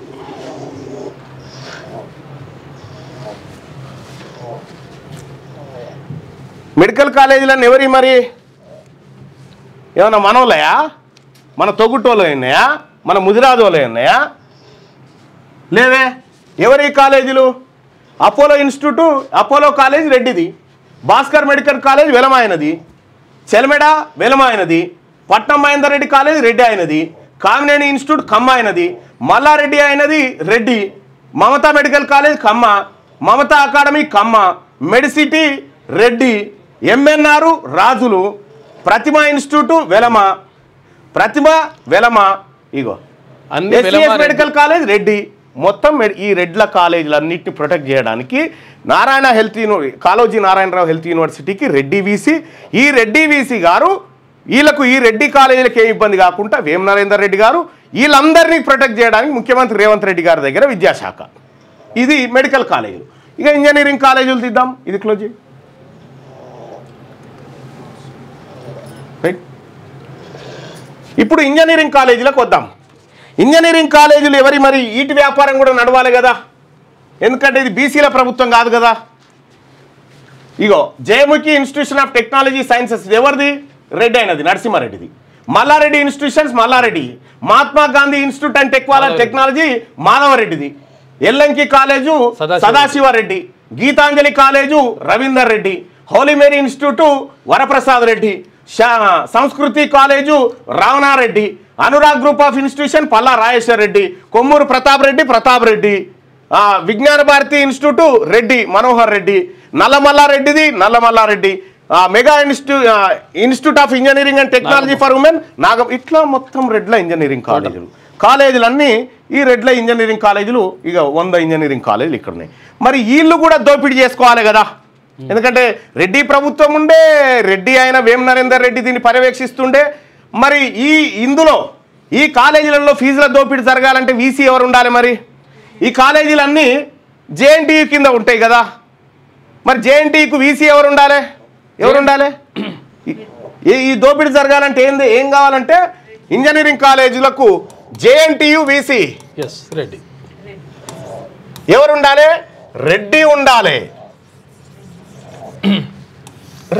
మెడికల్ కాలేజీలన్నీ ఎవరి మరి ఏమన్నా మనోళ్ళయా, మన తొగుటోళ్ళు ఉన్నాయా, మన ముదిరాజోళ్ళు ఉన్నాయా, లేవే. ఎవరి కాలేజీలు? అపోలో ఇన్స్టిట్యూట్, అపోలో కాలేజ్ రెడ్డిది, భాస్కర్ మెడికల్ కాలేజ్ వెలమాయనది, చెలమెడ వెలమాయనది, పట్నం మహేందర్ రెడ్డి కాలేజ్ రెడ్డి అయినది, కామినేని ఇన్స్టిట్యూట్ ఖమ్మ అయినది, మల్లారెడ్డి అయినది Reddy, Mamata medical college Kamma, Mamata academy Kamma, medicity Reddy, MNR రాజులు, ప్రతిమ ఇన్స్టిట్యూట్ వెలమ, ఇగో మెడికల్ కాలేజ్ రెడ్డి. మొత్తం ఈ రెడ్ల కాలేజీలన్నింటినీ ప్రొటెక్ట్ చేయడానికి కాళోజీ నారాయణరావు హెల్త్ యూనివర్సిటీకి రెడ్డి వీసీ, ఈ రెడ్డి వీసీ గారు వీళ్ళకు ఈ రెడ్డి కాలేజీలకు ఏ ఇబ్బంది కాకుండా వేం నరేందర్ రెడ్డి గారు వీళ్ళందరినీ ప్రొటెక్ట్ చేయడానికి ముఖ్యమంత్రి రేవంత్ రెడ్డి గారి దగ్గర విద్యాశాఖ. ఇది మెడికల్ కాలేజీలు. ఇక ఇంజనీరింగ్ కాలేజీలు తీద్దాం, ఇది క్లోజ్ చేయి. ఇప్పుడు ఇంజనీరింగ్ కాలేజీలకు వద్దాం. ఇంజనీరింగ్ కాలేజీలు ఎవరి మరి ఈటి వ్యాపారం కూడా నడవాలి కదా, ఎందుకంటే ఇది బీసీల ప్రభుత్వం కాదు కదా. ఇగో Jayamukhi institution of technology sciences ఎవరిది? రెడ్డి అయినది, నరసింహారెడ్డిది. Malla Reddy institutions Malla Reddy, Mahatma Gandhi institute and technology మాధవరెడ్డిది, Ellanki college Sadashiva Reddy, Geetanjali college Ravinder Reddy, Holy Mary institute Varaprasad Reddy, Sanskriti college Ravana Reddy, Anurag group of institution Palla Rajeshwar Reddy, Kommuru Pratap Reddy, Vignana Bharati institute Reddy Manohar Reddy, నల్లమల్లారెడ్డిది Nalla Malla Reddy, mega institute of engineering and technology for women Nagam. ఇట్లా మొత్తం రెడ్ల ఇంజనీరింగ్ కాలేజీలన్నీ ఈ రెడ్ల ఇంజనీరింగ్ కాలేజీలు. ఇక 100 ఇంజనీరింగ్ కాలేజీలు ఇక్కడ ఉన్నాయి. మరి వీళ్ళు కూడా దోపిడీ చేసుకోవాలి కదా, ఎందుకంటే రెడ్డి ప్రభుత్వం ఉండే, రెడ్డి అయిన వేం నరేందర్ రెడ్డి దీన్ని పర్యవేక్షిస్తుండే. మరి ఇందులో ఈ కాలేజీలలో ఫీజుల దోపిడీ జరగాలంటే వీసీ ఎవరు ఉండాలి? మరి ఈ కాలేజీలన్నీ జేఎన్టీయూ కింద ఉంటాయి కదా, మరి జేఎన్టీయూకు వీసీ ఎవరు ఉండాలి? ఈ దోపిడీ జరగాలంటే ఏం కావాలంటే ఇంజనీరింగ్ కాలేజీలకు జేఎన్టీయూ వీసీ రెడ్డి ఎవరు ఉండాలి?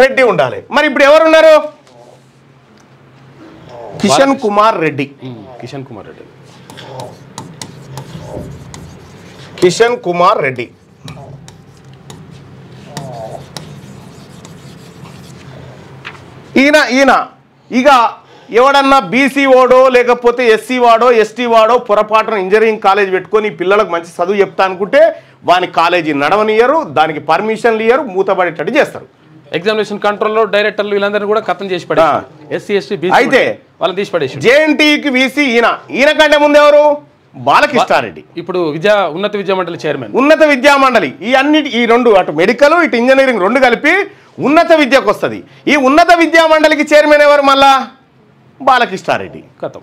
రెడ్డి ఉండాలి. మరి ఇప్పుడు ఎవరున్నారు? కిషన్ కుమార్ రెడ్డి. ఈయన ఇక ఎవడన్నా బీసీ వాడో లేకపోతే ఎస్సీ వాడో ఎస్టీ వాడో పొరపాటున ఇంజనీరింగ్ కాలేజ్ పెట్టుకొని పిల్లలకు మంచి చదువు చెప్తా అనుకుంటే వాని కాలేజీ నడవనియరు, దానికి పర్మిషన్లు ఇయ్యరు, మూతపడేటట్టు చేస్తారు. ఎగ్జామినేషన్ కంట్రోల్లో డైరెక్టర్లు వీళ్ళందరినీ కూడా ఖతం చేసి పడేసి ఎస్సీ ఎస్టీ బీసీ అయితే వాళ్ళని తీసి పడేసి జేఎన్టీకి బీసీ ఈయన కంటే ముందు ఎవరు? బాలకృష్ణారెడ్డి. ఇప్పుడు ఉన్నత విద్యా మండలి చైర్మన్. ఉన్నత విద్యా మండలి ఈ రెండు అటు మెడికల్ ఇటు ఇంజనీరింగ్ రెండు కలిపి ఉన్నత విద్యకు వస్తుంది. ఈ ఉన్నత విద్యా మండలికి చైర్మన్ ఎవరు? మళ్ళా బాలకృష్ణారెడ్డి. ఖతం.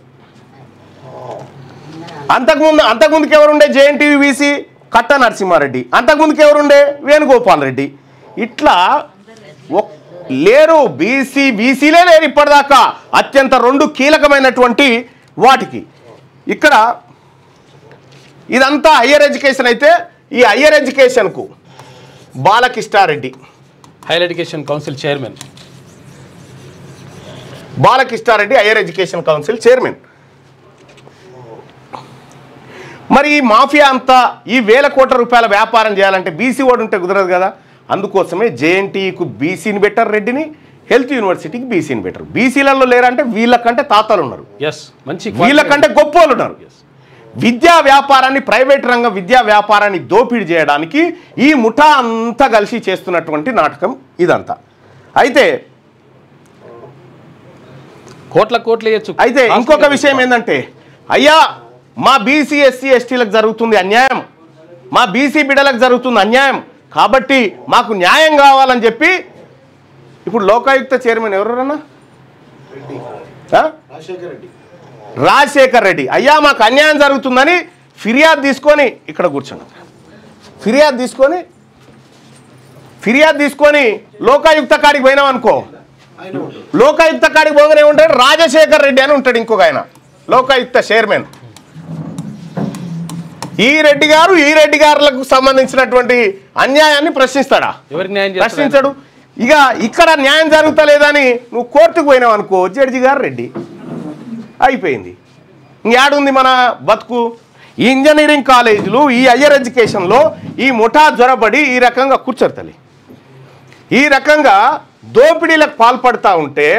అంతకుముందుకు ఎవరుండే? జేఎన్టీయూ బీసీ కట్ట నరసింహారెడ్డి. అంతకుముందుకు ఎవరుండే? వేణుగోపాల్ రెడ్డి. ఇట్లా లేరు, బీసీలే లేరు ఇప్పటిదాకా అత్యంత రెండు కీలకమైనటువంటి వాటికి. ఇక్కడ ఇదంతా హయ్యర్ ఎడ్యుకేషన్ అయితే ఈ హయ్యర్ ఎడ్యుకేషన్కు Balakrishna Reddy higher education council chairman. Balakrishna Reddy higher education council chairman. మరి ఈ మాఫియా అంతా ఈ వేల కోట్ల రూపాయల వ్యాపారం చేయాలంటే బీసీ వాడు ఉంటే కుదరదు కదా. అందుకోసమే జేఎన్టీకు బీసీని బెటర్, రెడ్డిని హెల్త్ యూనివర్సిటీకి బీసీని బెటర్. బీసీలలో లేరంటే వీళ్ళకంటే తాతలు ఉన్నారు, వీళ్ళకంటే గొప్ప వాళ్ళు ఉన్నారు. విద్యా వ్యాపారాన్ని, ప్రైవేట్ రంగం విద్యా వ్యాపారాన్ని దోపిడీ చేయడానికి ఈ ముఠా అంతా కలిసి చేస్తున్నటువంటి నాటకం ఇదంతా. అయితే కోట్ల అయితే ఇంకొక విషయం ఏంటంటే, అయ్యా మా బీసీ ఎస్సీ ఎస్టీలకు జరుగుతుంది అన్యాయం, మా బీసీ బిడ్డలకు జరుగుతుంది అన్యాయం, కాబట్టి మాకు న్యాయం కావాలని చెప్పి ఇప్పుడు లోకాయుక్త చైర్మన్ ఎవరన్నా? రాజశేఖర్ రెడ్డి. అయ్యా మాకు అన్యాయం జరుగుతుందని ఫిర్యాదు తీసుకొని ఇక్కడ కూర్చోండి. ఫిర్యాదు తీసుకొని లోకాయుక్త కాడికి పోయినాం అనుకో, లోకాయుక్త కాడికి పోగానే ఉంటాడు రాజశేఖర్ రెడ్డి అని ఉంటాడు ఇంకొక ఆయన, లోకాయుక్త చైర్మన్. ఈ రెడ్డి గారులకు సంబంధించినటువంటి అన్యాయాన్ని ప్రశ్నిస్తాడా? ప్రశ్నించడు. ఇక ఇక్కడ న్యాయం జరుగుతలేదని నువ్వు కోర్టుకు పోయినావు అనుకో, జడ్జి గారు రెడ్డి అయిపోయింది. ఇంకేడుంది మన బతుకు? ఈ ఇంజనీరింగ్ కాలేజీలు, ఈ హయ్యర్ ఎడ్యుకేషన్లో ఈ ముఠా జ్వరబడి ఈ రకంగా కూర్చోతలి, ఈ రకంగా దోపిడీలకు పాల్పడుతూ ఉంటే,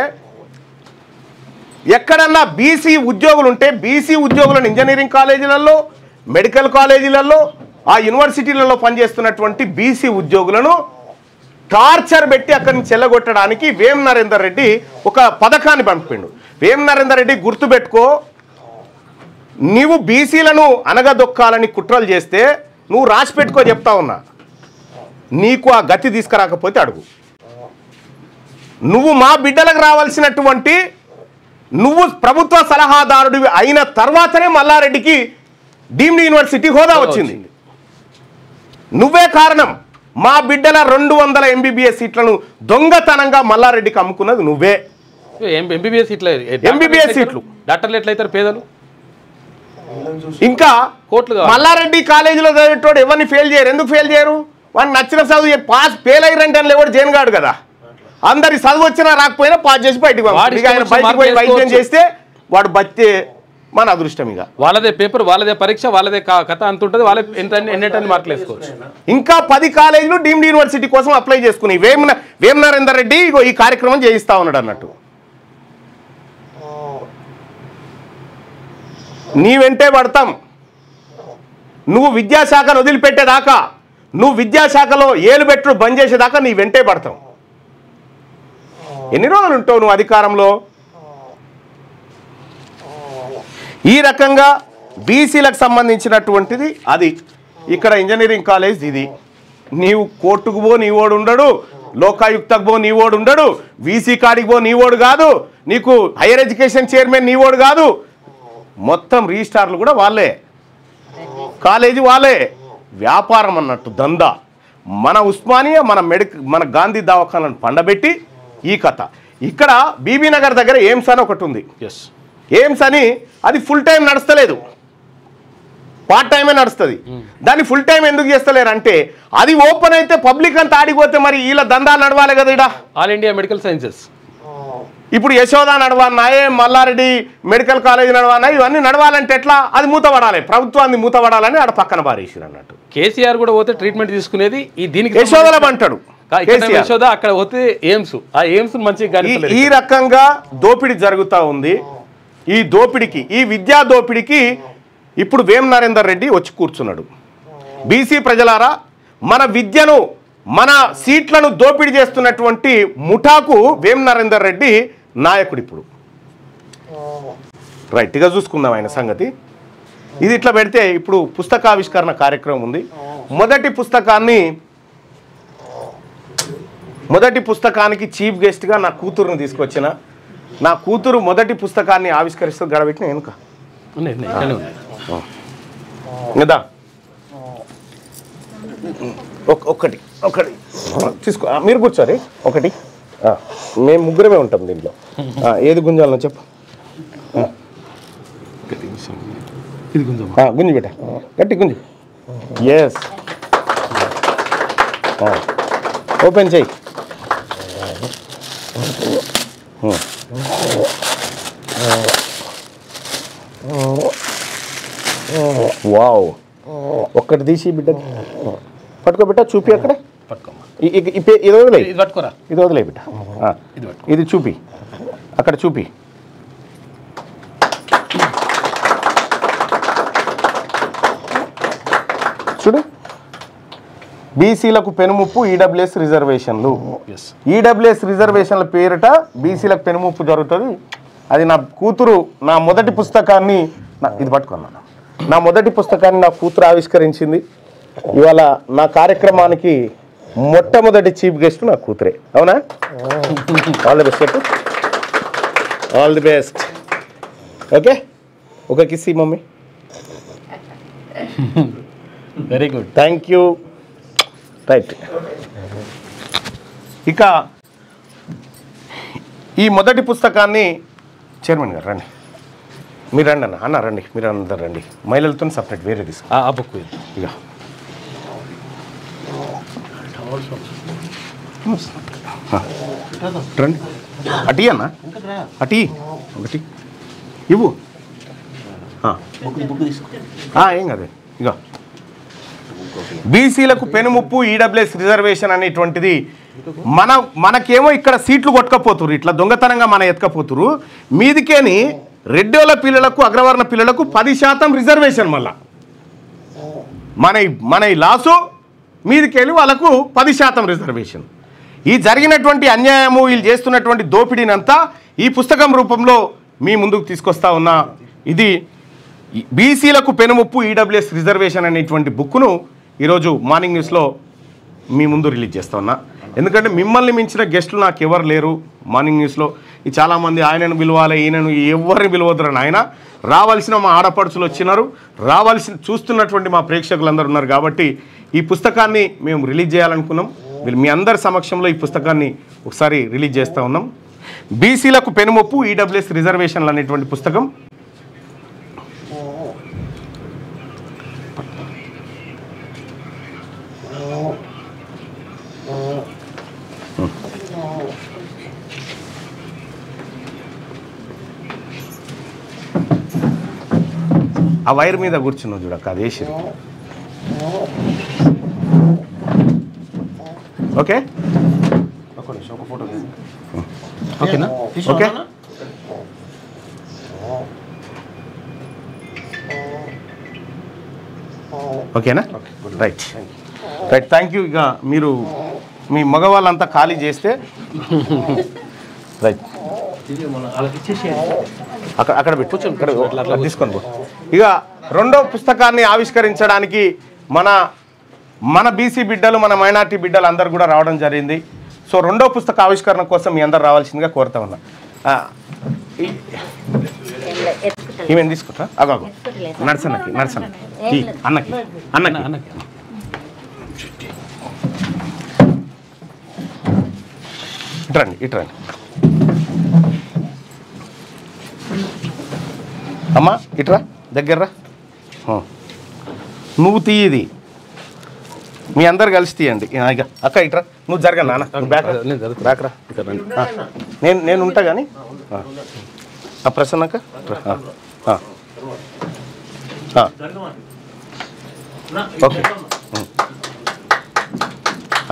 ఎక్కడన్నా బీసీ ఉద్యోగులు ఉంటే బీసీ ఉద్యోగులను ఇంజనీరింగ్ కాలేజీలలో, మెడికల్ కాలేజీలలో, ఆ యూనివర్సిటీలలో పనిచేస్తున్నటువంటి బీసీ ఉద్యోగులను టార్చర్ పెట్టి అక్కడి నుంచి చెల్లగొట్టడానికి వేం నరేందర్ రెడ్డి ఒక పథకాన్ని పంపిండు. వేం నరేందర్ రెడ్డి గుర్తుపెట్టుకో, నీవు బీసీలను అనగదొక్కాలని కుట్రలు చేస్తే నువ్వు రాసి పెట్టుకో చెప్తా ఉన్నా, నీకు ఆ గతి తీసుకురాకపోతే అడుగు. నువ్వు మా బిడ్డలకు రావాల్సినటువంటి, నువ్వు ప్రభుత్వ సలహాదారుడివి అయిన తర్వాతనే మల్లారెడ్డికి డీమ్డ్ యూనివర్సిటీ హోదా వచ్చింది. నువ్వే కారణం. మా బిడ్డల 200 MBBS సీట్లను దొంగతనంగా మల్లారెడ్డికి అమ్ముకున్నది నువ్వే. MBBS సీట్లు డాక్టర్లు ఎట్లయితారు పేదలు? ఇంకా మల్లారెడ్డి కాలేజీలో చదివేటోడు ఎవరిని ఫెయిల్ చేయరు. ఎందుకు ఫెయిల్ చేయరు? వాడిని నచ్చిన చదువు పాస్ ఫెయిల్ అయ్యారంటే ఎవరు జైన్ గాడు కదా. అందరి చదువు వచ్చినా రాకపోయినా పాస్ చేసి బయటకు పోయి వైద్యం చేస్తే వాడు బతికే మన అదృష్టం. ఇక వాళ్ళదే పేపర్, వాళ్ళదే పరీక్ష, వాళ్ళదే కథ అంత ఉంటుంది. వాళ్ళే ఎన్ని మార్కులు వేసుకోవచ్చు. ఇంకా 10 కాలేజీలు డీమ్డ్ యూనివర్సిటీ కోసం అప్లై చేసుకుని వేం నరేందర్ రెడ్డి ఇగో ఈ కార్యక్రమం చేయిస్తా ఉన్నాడు అన్నట్టు. నీ వెంటే పడతాం. నువ్వు విద్యాశాఖను వదిలిపెట్టేదాకా, నువ్వు విద్యాశాఖలో ఏలుబెట్టుడు బంద్ చేసేదాకా నీ వెంటే పడతాం. ఎన్ని రోజులు ఉంటావు నువ్వు అధికారంలో? ఈ రకంగా బీసీలకు సంబంధించినటువంటిది అది. ఇక్కడ ఇంజనీరింగ్ కాలేజ్ ఇది. నీవు కోర్టుకు పో నీవోడు ఉండడు, లోకాయుక్తకు పో నీవోడు ఉండడు, వీసీ కాడికి పో నీవోడు కాదు, నీకు హైయర్ ఎడ్యుకేషన్ చైర్మన్ నీవోడు కాదు. మొత్తం రిజిస్ట్రార్లు కూడా వాళ్ళే, కాలేజీ వాళ్ళే. వ్యాపారం అన్నట్టు దందా. మన ఉస్మానియా, మన గాంధీ దవాఖానాను పండబెట్టి ఈ కథ. ఇక్కడ బీబీ నగర్ దగ్గర ఎయిమ్స్ అని ఒకటి ఉంది. ఎయిమ్స్ అని అది ఫుల్ టైం నడుస్తలేదు, పార్ట్ టైమే నడుస్తుంది. దాన్ని ఫుల్ టైం ఎందుకు చేస్తలేరు అంటే, అది ఓపెన్ అయితే పబ్లిక్ అంతా ఆడిపోతే మరి వీళ్ళ దందాలు నడవాలి కదా. ఇక్కడ ఆల్ ఇండియా మెడికల్ సైన్సెస్ ఇప్పుడు యశోద నడవాలన్నాయే, మల్లారెడ్డి మెడికల్ కాలేజ్ నడవాలన్నా, ఇవన్నీ నడవాలంటే ఎట్లా? అది మూతపడాలి, ప్రభుత్వాన్ని మూతపడాలని ఆడ పక్కన పారేసారు అన్నట్టు. కేసీఆర్ కూడా పోతే ట్రీట్మెంట్ తీసుకునేది ఈ దీనికి యశోదలం అంటాడు. యశోద అక్కడ పోతే ఎయిమ్స్, ఆ ఎయిమ్స్ మంచిగా ఈ రకంగా దోపిడీ జరుగుతూ ఉంది. ఈ దోపిడీకి, ఈ విద్యా దోపిడీకి ఇప్పుడు వేం నరేందర్ రెడ్డి వచ్చి కూర్చున్నాడు. బీసీ ప్రజలారా, మన విద్యను, మన సీట్లను దోపిడీ చేస్తున్నటువంటి ముఠాకు వేం నరేందర్ రెడ్డి నాయకుడు. ఇప్పుడు రైట్గా చూసుకుందాం ఆయన సంగతి. ఇది ఇట్లా పెడితే ఇప్పుడు పుస్తకావిష్కరణ కార్యక్రమం ఉంది. మొదటి పుస్తకానికి చీఫ్ గెస్ట్గా నా కూతురుని తీసుకొచ్చిన. నా కూతురు మొదటి పుస్తకాన్ని ఆవిష్కరిస్తూ గడబెట్టిన వెనుక కదా. ఒకటి తీసుకో, మీరు కూర్చోరి. ఒకటి మేము ముగ్గురమే ఉంటాం దీంట్లో. ఏది గుంజాలనో చెప్పు. గుంజి పెట్ట, గట్టి గుంజి. ఎస్, ఓపెన్ చేయి. వావ్, ఒక్కటి తీసి బిడ్డకి పట్టుకో బిడ్డ, చూపి అక్కడ. ఇది వదిలే, ఇది వదిలే బిడ్డ, ఇది చూపి అక్కడ, చూపి. చూడు, బీసీలకు పెనుముప్పు, ఈడబ్ల్యూఎస్ రిజర్వేషన్లు. ఈడబ్ల్యూఎస్ రిజర్వేషన్ల పేరిట బీసీలకు పెనుముప్పు జరుగుతుంది. అది నా కూతురు, నా మొదటి పుస్తకాన్ని, ఇది పట్టుకున్నాను, నా మొదటి పుస్తకాన్ని నా కూతురు ఆవిష్కరించింది. ఇవాళ నా కార్యక్రమానికి మొట్టమొదటి చీఫ్ గెస్ట్ నా కూతురే. అవునా? ఆల్ ది బెస్ట్ చెప్పు. All the best. ఓకే, ఒక kiss mummy. Very good, thank you. Right, ఇక ఈ మొదటి పుస్తకాన్ని చైర్మన్ గారు రండి, మీరు రండి అన్న రండి, మీరు అందరు రండి. మహిళలతో సపరేట్ వేరే తీసుకో. ఆ బుక్ ఇక రండి. అటీ అన్న, అటీ ఒకటి ఇవ్వు. ఏం కదే. ఇక బీసీలకు పెనుముప్పు, ఈడబ్ల్యూఎస్ రిజర్వేషన్ అనేటువంటిది మనకేమో ఇక్కడ సీట్లు కొట్టుకపోతురు, ఇట్లా దొంగతనంగా మన ఎత్తుకపోతురు. మీదికేని రెడ్డోళ్ళ పిల్లలకు, అగ్రవర్ణ పిల్లలకు 10% రిజర్వేషన్. మళ్ళా మన ఈ లాసు మీదికెళ్ళి వాళ్ళకు 10% రిజర్వేషన్. ఈ జరిగినటువంటి అన్యాయము, వీళ్ళు చేస్తున్నటువంటి దోపిడీనంతా ఈ పుస్తకం రూపంలో మీ ముందుకు తీసుకొస్తా ఉన్నా. ఇది బీసీలకు పెనుముప్పు, ఈడబ్ల్యూఎస్ రిజర్వేషన్ అనేటువంటి బుక్ను ఈరోజు మార్నింగ్ న్యూస్లో మీ ముందు రిలీజ్ చేస్తా ఉన్నా. ఎందుకంటే మిమ్మల్ని మించిన గెస్టులు నాకు ఎవరు లేరు మార్నింగ్ న్యూస్లో. ఈ చాలామంది ఆయనను పిలవాలి, ఈయనను, ఎవరిని పిలవద్దురని. ఆయన రావాల్సిన మా ఆడపడుచులు వచ్చినారు, చూస్తున్నటువంటి మా ప్రేక్షకులందరూ ఉన్నారు. కాబట్టి ఈ పుస్తకాన్ని మేము రిలీజ్ చేయాలనుకున్నాం. మీ అందరి సమక్షంలో ఈ పుస్తకాన్ని ఒకసారి రిలీజ్ చేస్తూ ఉన్నాం. బీసీలకు పెనుముప్పు, ఈడబ్ల్యూఎస్ రిజర్వేషన్లు అనేటువంటి పుస్తకం. ఆ వైర్ మీద కూర్చున్నావు చూడక్క, అది వేసి. ఓకే, ఒక ఫోటో ఓకేనా? ఓకే, ఓకేనా? Right right, thank you. ఇక మీరు మీ మగవాళ్ళంతా ఖాళీ చేస్తే రైట్, అక్కడ పెట్టు, అట్లా తీసుకొని పో. ఇక రెండో పుస్తకాన్ని ఆవిష్కరించడానికి మన బీసీ బిడ్డలు, మన మైనార్టీ బిడ్డలు అందరు కూడా రావడం జరిగింది. సో రెండో పుస్తక ఆవిష్కరణ కోసం మీ అందరు రావాల్సిందిగా కోరుతా ఉన్నా. ఈమెను తీసుకుంటా. అగో నర్సన్నకి అన్నకి ఇట్రండి అమ్మా, ఇట్రా దగ్గర్రా. నువ్వు తీయది, మీ అందరు కలిసి తీయండి. ఇక అక్క ఇట్రా, నువ్వు జరగా నాన్న, బ్యాక్రా. నేను ఉంటా కానీ ప్రసన్నక్క. ఓకే,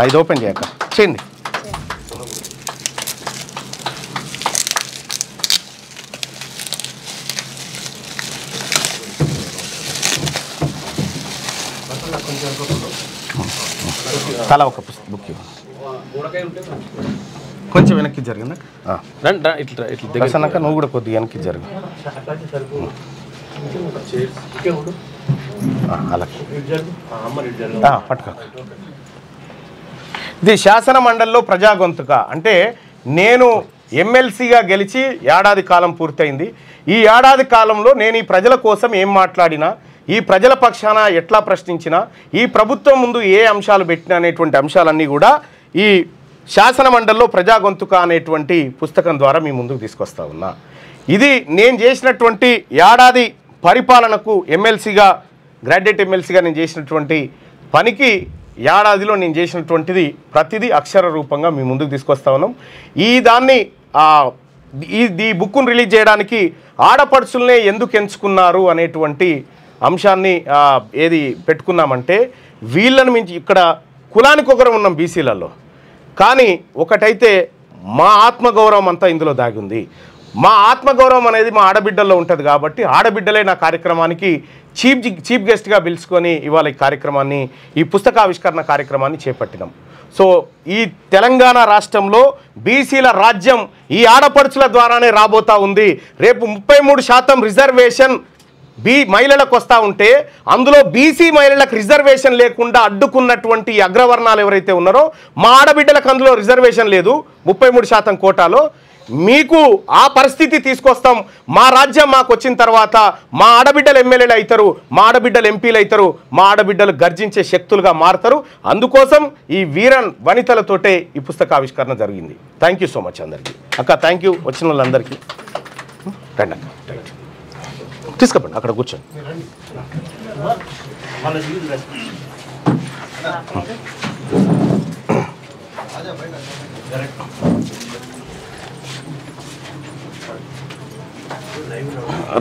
ఇది ఓపెన్ చేయక్క. చేయండి. తల ఒక బుక్ కొంచెం వెనక్కి జరిగిందా ప్రసన్నక నువ్వు కూడా కొద్దిగా వెనక్కి జరిగి అలా పట్టుకో. ఇది శాసన మండలిలో ప్రజా గొంతుక అంటే నేను ఎమ్మెల్సీగా గెలిచి ఏడాది కాలం పూర్తయింది. ఈ ఏడాది కాలంలో నేను ఈ ప్రజల కోసం ఏం మాట్లాడినా, ఈ ప్రజల పక్షాన ఎట్లా ప్రశ్నించినా, ఈ ప్రభుత్వం ముందు ఏ అంశాలు పెట్టినా అనేటువంటి అంశాలన్నీ కూడా ఈ శాసన మండలిలో ప్రజా గొంతుక అనేటువంటి పుస్తకం ద్వారా మీ ముందుకు తీసుకొస్తా ఉన్నా. ఇది నేను చేసినటువంటి ఏడాది పరిపాలనకు ఎమ్మెల్సీగా, గ్రాడ్యుయేట్ ఎమ్మెల్సీగా నేను చేసినటువంటి పనికి ఏడాదిలో నేను చేసినటువంటిది ప్రతిదీ అక్షర రూపంగా మీ ముందుకు తీసుకొస్తా ఉన్నాం. ఈ బుక్ను రిలీజ్ చేయడానికి ఆడపడుచులనే ఎందుకు ఎంచుకున్నారు అనేటువంటి అంశాన్ని ఏది పెట్టుకున్నామంటే, వీళ్ళని మించి ఇక్కడ కులానికి ఒకరు ఉన్నాం బీసీలలో, కానీ ఒకటైతే మా ఆత్మగౌరవం అంతా ఇందులో దాగి ఉంది. మా ఆత్మగౌరవం అనేది మా ఆడబిడ్డల్లో ఉంటుంది కాబట్టి ఆడబిడ్డలే నా కార్యక్రమానికి చీఫ్ గెస్ట్గా పిలుచుకొని ఇవాళ ఈ కార్యక్రమాన్ని, ఈ పుస్తకావిష్కరణ కార్యక్రమాన్ని చేపట్టినాం. సో ఈ తెలంగాణ రాష్ట్రంలో బీసీల రాజ్యం ఈ ఆడపడుచుల ద్వారానే రాబోతా ఉంది. రేపు 33% రిజర్వేషన్ మహిళలకు వస్తూ ఉంటే అందులో బీసీ మహిళలకు రిజర్వేషన్ లేకుండా అడ్డుకున్నటువంటి అగ్రవర్ణాలు ఎవరైతే ఉన్నారో మా ఆడబిడ్డలకు అందులో రిజర్వేషన్ లేదు 33% కోటాలో. మీకు ఆ పరిస్థితి తీసుకొస్తాం. మా రాజ్యం మాకు వచ్చిన తర్వాత మా ఆడబిడ్డలు ఎమ్మెల్యేలు అవుతారు, మా ఆడబిడ్డలు ఎంపీలు అవుతారు, మా ఆడబిడ్డలు గర్జించే శక్తులుగా మారుతారు. అందుకోసం ఈ వనితలతోటే ఈ పుస్తకావిష్కరణ జరిగింది. థ్యాంక్ యూ సో మచ్ అందరికీ. అక్క థ్యాంక్ యూ, వచ్చిన వాళ్ళందరికీ. రండి అక్క, తీసుకోండి, అక్కడ కూర్చోండి.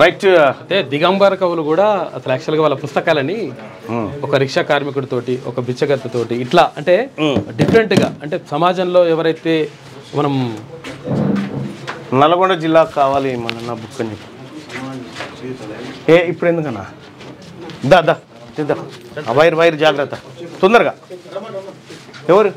రైట్. అంటే దిగంబర కవులు కూడా అసలు యాక్చువల్గా వాళ్ళ పుస్తకాలని ఒక రిక్షా కార్మికుడితోటి, ఒక బిచ్చగత్తతోటి ఇట్లా అంటే డిఫరెంట్గా, అంటే సమాజంలో ఎవరైతే మనం నల్గొండ జిల్లా కావాలి మన నా బుక్ అని చెప్పి ఇప్పుడు ఎందుకన్నా దా తిద్దా వైర్ జాగ్రత్త తొందరగా. ఎవరు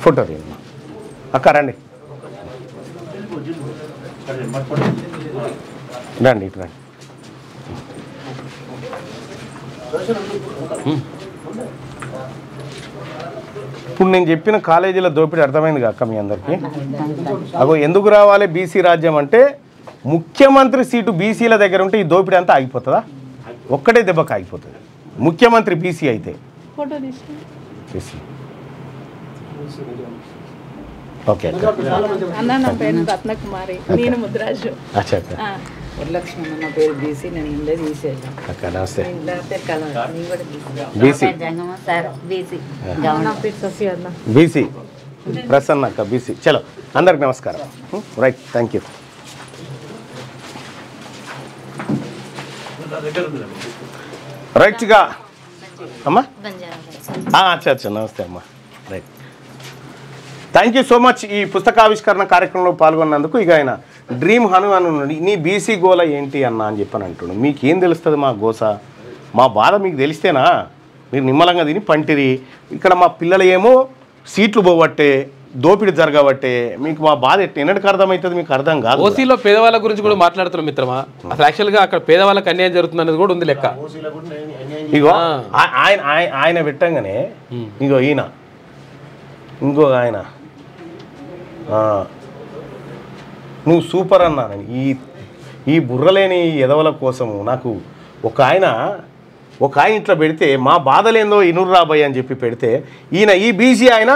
ఫోటో తీయండి అక్క, రండి రండి ఇటు రండి. ఇప్పుడు నేను చెప్పిన కాలేజీల దోపిడీ అర్థమైంది అక్క మీ అందరికీ. అగో ఎందుకు రావాలి బీసీ రాజ్యం అంటే, ముఖ్యమంత్రి సీటు బీసీల దగ్గర ఉంటే ఈ దోపిడీ అంతా ఆగిపోతుందా? ఒక్కటే దెబ్బకి ఆగిపోతుంది. ముఖ్యమంత్రి బీసీ అయితే బీసీ. ఓకే అన్న, నా పేరు రత్నకుమారి, నేను ముద్రాజు. అచ్చా అక్క. వరలక్ష్మి నా పేరు బీసీ, నేను ఇంట్లో తీసేసాను. అక్క నమస్తే. బీసీ బీసీ ప్రసన్న అక్క బీసీ. చలో అందరికి నమస్కారం. Right, thank you. రైట్గా అమ్మా. అచ్చా నమస్తే అమ్మా. Right, thank you so much. ఈ పుస్తకావిష్కరణ కార్యక్రమంలో పాల్గొన్నందుకు. ఇక ఆయన డ్రీమ్ హను అని ఉన్నాడు. నీ బీసీ గోల ఏంటి అన్న అని చెప్పని అంటున్నాడు. మీకేం తెలుస్తుంది మా గోస? మా బాధ మీకు తెలిస్తేనా మీరు నిమ్మలంగా తిని పంటిరి. ఇక్కడ మా పిల్లలు ఏమో సీట్లు పోవట్టే, దోపిడీ జరగబట్టే మీకు మా బాధ ఎన్నటికి అర్థమవుతుంది? మీకు అర్థం కాదు. ఓసీలో పేదవాళ్ళ గురించి కూడా మాట్లాడుతున్నాం మిత్రమా. అసలు యాక్చువల్గా అక్కడ పేదవాళ్ళకి అన్యాయం జరుగుతుంది అనేది కూడా ఉంది లెక్క. ఇగో ఆయన పెట్టంగానే ఇగో ఈయన ఇంకో ఆయన నువ్వు సూపర్ అన్నాను. ఈ బుర్రలేని ఎదవల కోసము నాకు ఒక ఆయన ఇట్లా పెడితే మా బాధలేందో ఇనురు రాబోయ్ అని చెప్పి పెడితే ఈయన ఈ బీసీ ఆయన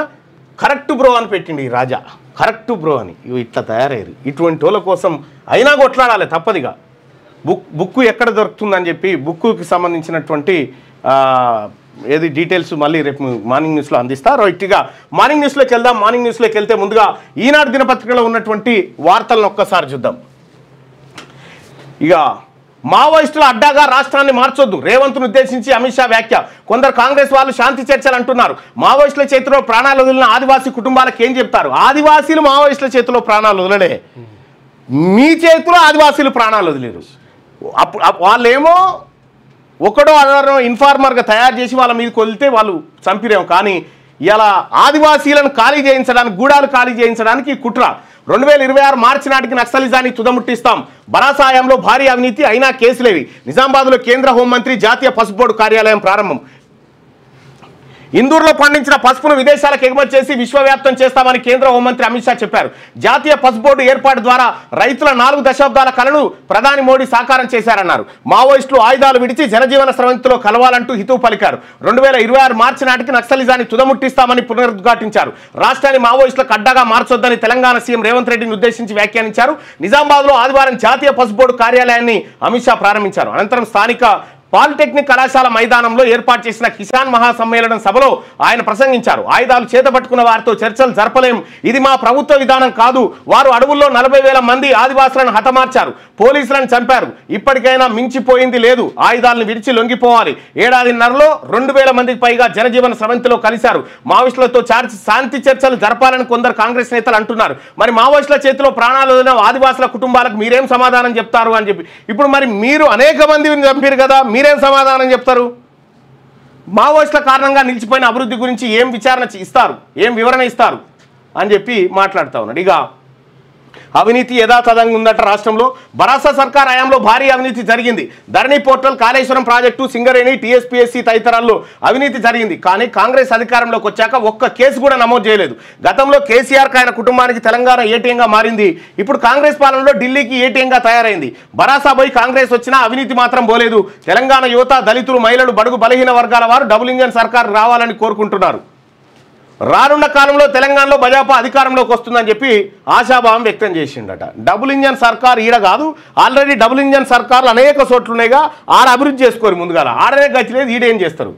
కరెక్ట్ బ్రో అని పెట్టిండి. ఈ రాజా కరెక్ట్ బ్రో అని ఇట్లా తయారయ్యారు. ఇటువంటి వాళ్ళ కోసం అయినా కొట్లాడాలి తప్పదిగా. బుక్ ఎక్కడ దొరుకుతుందని చెప్పి బుక్కుకి సంబంధించినటువంటి ఏది డీటెయిల్స్ మళ్ళీ రేపు మార్నింగ్ న్యూస్లో అందిస్తా. రైట్గా మార్నింగ్ న్యూస్లోకి వెళ్దాం. మార్నింగ్ న్యూస్లోకి వెళ్తే ముందుగా ఈనాడు దినపత్రికలో ఉన్నటువంటి వార్తలను ఒక్కసారి చూద్దాం. ఇక మావోయిస్టుల అడ్డాగా రాష్ట్రాన్ని మార్చొద్దు, రేవంత్ను ఉద్దేశించి అమిత్ షా వ్యాఖ్య. కొందరు కాంగ్రెస్ వాళ్ళు శాంతి చర్చలు అంటున్నారు. మావోయిస్టుల చేతిలో ప్రాణాలు వదిలిన ఆదివాసీ కుటుంబాలకు ఏం చెప్తారు? ఆదివాసీలు మావోయిస్టుల చేతిలో ప్రాణాలు వదలడే, మీ చేతిలో ఆదివాసీలు ప్రాణాలు వదిలేరు. అప్పుడు వాళ్ళేమో ఒకడో అదనో ఇన్ఫార్మర్గా తయారు చేసి వాళ్ళ మీదకి వదిలితే వాళ్ళు చంపిరేమో, కానీ ఇలా ఆదివాసీలను ఖాళీ చేయించడానికి, గూడాలు ఖాళీ చేయించడానికి కుట్ర. 2026 మార్చి నాటికి నక్సలిజాన్ని తుదముట్టిస్తాం. బరాసాయంలో భారీ అవినీతి అయినా కేసులేవి. నిజామాబాద్లో కేంద్ర హోంమంత్రి జాతీయ పసుపు బోర్డు కార్యాలయం ప్రారంభం. ఇందూరులో పండించిన పసుపును విదేశాలకు ఎగుమతి చేసి విశ్వవ్యాప్తం చేస్తామని కేంద్ర హోంమంత్రి అమిత్ షా చెప్పారు. జాతీయ పసుపు బోర్డు ఏర్పాటు ద్వారా రైతుల 4 దశాబ్దాల కలను ప్రధాని మోడీ సాకారం చేశారన్నారు. మావోయిస్టులు ఆయుధాలు విడిచి జనజీవన స్రవంతిలో కలవాలంటూ హితవు పలికారు. 2026 మార్చి నాటికి నక్సలిజాన్ని తుదముట్టిస్తామని పునరుద్ఘాటించారు. రాష్ట్రాన్ని మావోయిస్టులకు అడ్డాగా మార్చొద్దని తెలంగాణ సీఎం రేవంత్ రెడ్డిని ఉద్దేశించి వ్యాఖ్యానించారు. నిజామాబాద్లో ఆదివారం జాతీయ పసుపు బోర్డు కార్యాలయాన్ని అమిత్ షా ప్రారంభించారు. అనంతరం స్థానిక పాలిటెక్నిక్ కళాశాల మైదానంలో ఏర్పాటు చేసిన కిసాన్ మహాసమ్మేళనం సభలో ఆయన ప్రసంగించారు. ఆయుధాలు చేతపట్టుకున్న వారితో చర్చలు జరపలేం, ఇది మా ప్రభుత్వ విధానం కాదు. వారు అడవుల్లో 40,000 మంది ఆదివాసులను హతమార్చారు, పోలీసులను చంపారు. ఇప్పటికైనా మించిపోయింది లేదు, ఆయుధాలను విడిచి లొంగిపోవాలి. ఏడాదిన్నరలో 2,000 మందికి పైగా జనజీవన స్రవంతిలో కలిశారు. మావోయిస్టులతో శాంతి చర్చలు జరపాలని కొందరు కాంగ్రెస్ నేతలు అంటున్నారు. మరి మావోయిస్టుల చేతిలో ప్రాణాలు వదిలిన ఆదివాసుల కుటుంబాలకు మీరేం సమాధానం చెప్తారు అని చెప్పి ఇప్పుడు మరి మీరు అనేక మందిని చంపారు కదా, మీరేం సమాధానం చెప్తారు? మావోయిస్టుల కారణంగా నిలిచిపోయిన అభివృద్ధి గురించి ఏం విచారణ ఇస్తారు, ఏం వివరణ ఇస్తారు అని చెప్పి మాట్లాడుతూ ఉన్నాడు. ఇక అవినీతి యథాతథంగా ఉందట రాష్ట్రంలో. భరాసా సర్కార్ హయాంలో భారీ అవినీతి జరిగింది. Dharani portal, Kaleshwaram project, Singareni, TSPSC తదితరాల్లో అవినీతి జరిగింది. కానీ కాంగ్రెస్ అధికారంలోకి వచ్చాక ఒక్క కేసు కూడా నమోదు చేయలేదు. గతంలో కేసీఆర్ ఆయన కుటుంబానికి తెలంగాణ ఏటీఎంగా మారింది. ఇప్పుడు కాంగ్రెస్ పాలనలో ఢిల్లీకి ఏటీఎంగా తయారైంది. భరాసా పోయి కాంగ్రెస్ వచ్చినా అవినీతి మాత్రం పోలేదు. తెలంగాణ యువత, దళితులు, మహిళలు, బడుగు బలహీన వర్గాల వారు డబుల్ ఇంజన్ సర్కార్ రావాలని కోరుకుంటున్నారు. రానున్న కాలంలో తెలంగాణలో భాజపా అధికారంలోకి వస్తుందని చెప్పి ఆశాభావం వ్యక్తం చేసిండట. డబుల్ ఇంజన్ సర్కార్ ఈడ కాదు, ఆల్రెడీ డబుల్ ఇంజన్ సర్కార్లు అనేక చోట్లున్నాయిగా, ఆడ అభివృద్ధి చేసుకోరు. ముందుగా ఆడనే గచ్చిలేదు, ఈడేం చేస్తారు?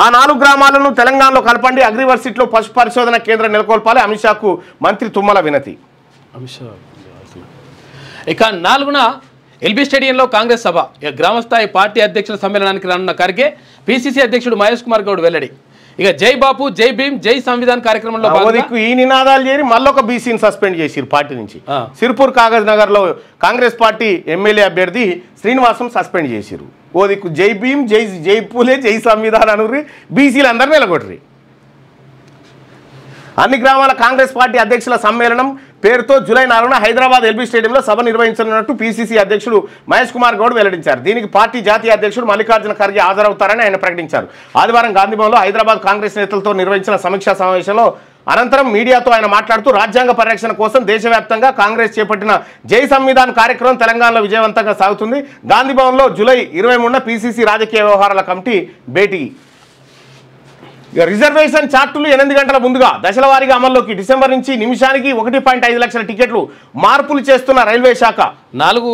ఆ 4 గ్రామాలను తెలంగాణలో కలపండి, అగ్రివర్సిటీలో పశు పరిశోధన కేంద్రం నెలకొల్పాలి. అమిత్ షాకు మంత్రి తుమ్మల వినతి. ఇక 4న ఎల్బీ స్టేడియంలో కాంగ్రెస్ సభ. గ్రామస్థాయి పార్టీ అధ్యక్షుల సమ్మేళనానికి రానున్న ఖర్గే, పిసిసి అధ్యక్షుడు మహేష్ కుమార్ గౌడ్ వెల్లడి. ఇక జై బాపు, జై భీమ్, జై సంవిధాన్ కార్యక్రమంలో ఈ నినాదాలు చేరి మళ్ళొక బీసీని సస్పెండ్ చేసిరు పార్టీ నుంచి. సిర్పూర్ కాగజ్ నగర్ లో కాంగ్రెస్ పార్టీ ఎమ్మెల్యే అభ్యర్థి శ్రీనివాసం సస్పెండ్ చేసిరు. ఓ దిక్కు జై భీమ్, జై పూలే, జై సంవిధాన్ అనుర్రి, బీసీలు అందరూ నిలగొట్టరి. అన్ని గ్రామాల కాంగ్రెస్ పార్టీ అధ్యక్షుల సమ్మేళనం పేరుతో జూలై 4న హైదరాబాద్ ఎల్బీ స్టేడియంలో సభ నిర్వహించనున్నట్టు పిసిసి అధ్యక్షుడు మహేష్ కుమార్ గౌడ్ వెల్లడించారు. దీనికి పార్టీ జాతీయ అధ్యక్షుడు మల్లికార్జున ఖర్గే హాజరవుతారని ఆయన ప్రకటించారు. ఆదివారం గాంధీభవన్లో హైదరాబాద్ కాంగ్రెస్ నేతలతో నిర్వహించిన సమీక్షా సమావేశంలో అనంతరం మీడియాతో ఆయన మాట్లాడుతూ రాజ్యాంగ పరిరక్షణ కోసం దేశవ్యాప్తంగా కాంగ్రెస్ చేపట్టిన జై సంవిధాన్ కార్యక్రమం తెలంగాణలో విజయవంతంగా సాగుతుంది. గాంధీభవన్లో జూలై 23న పిసిసి రాజకీయ వ్యవహారాల కమిటీ భేటీ. రిజర్వేషన్ చార్టులు 8 గంటల ముందుగా దశల వారీగా అమల్లోకి. డిసెంబర్ నుంచి నిమిషానికి 1.5 లక్షల టికెట్లు మార్పులు చేస్తున్న రైల్వే శాఖ. 4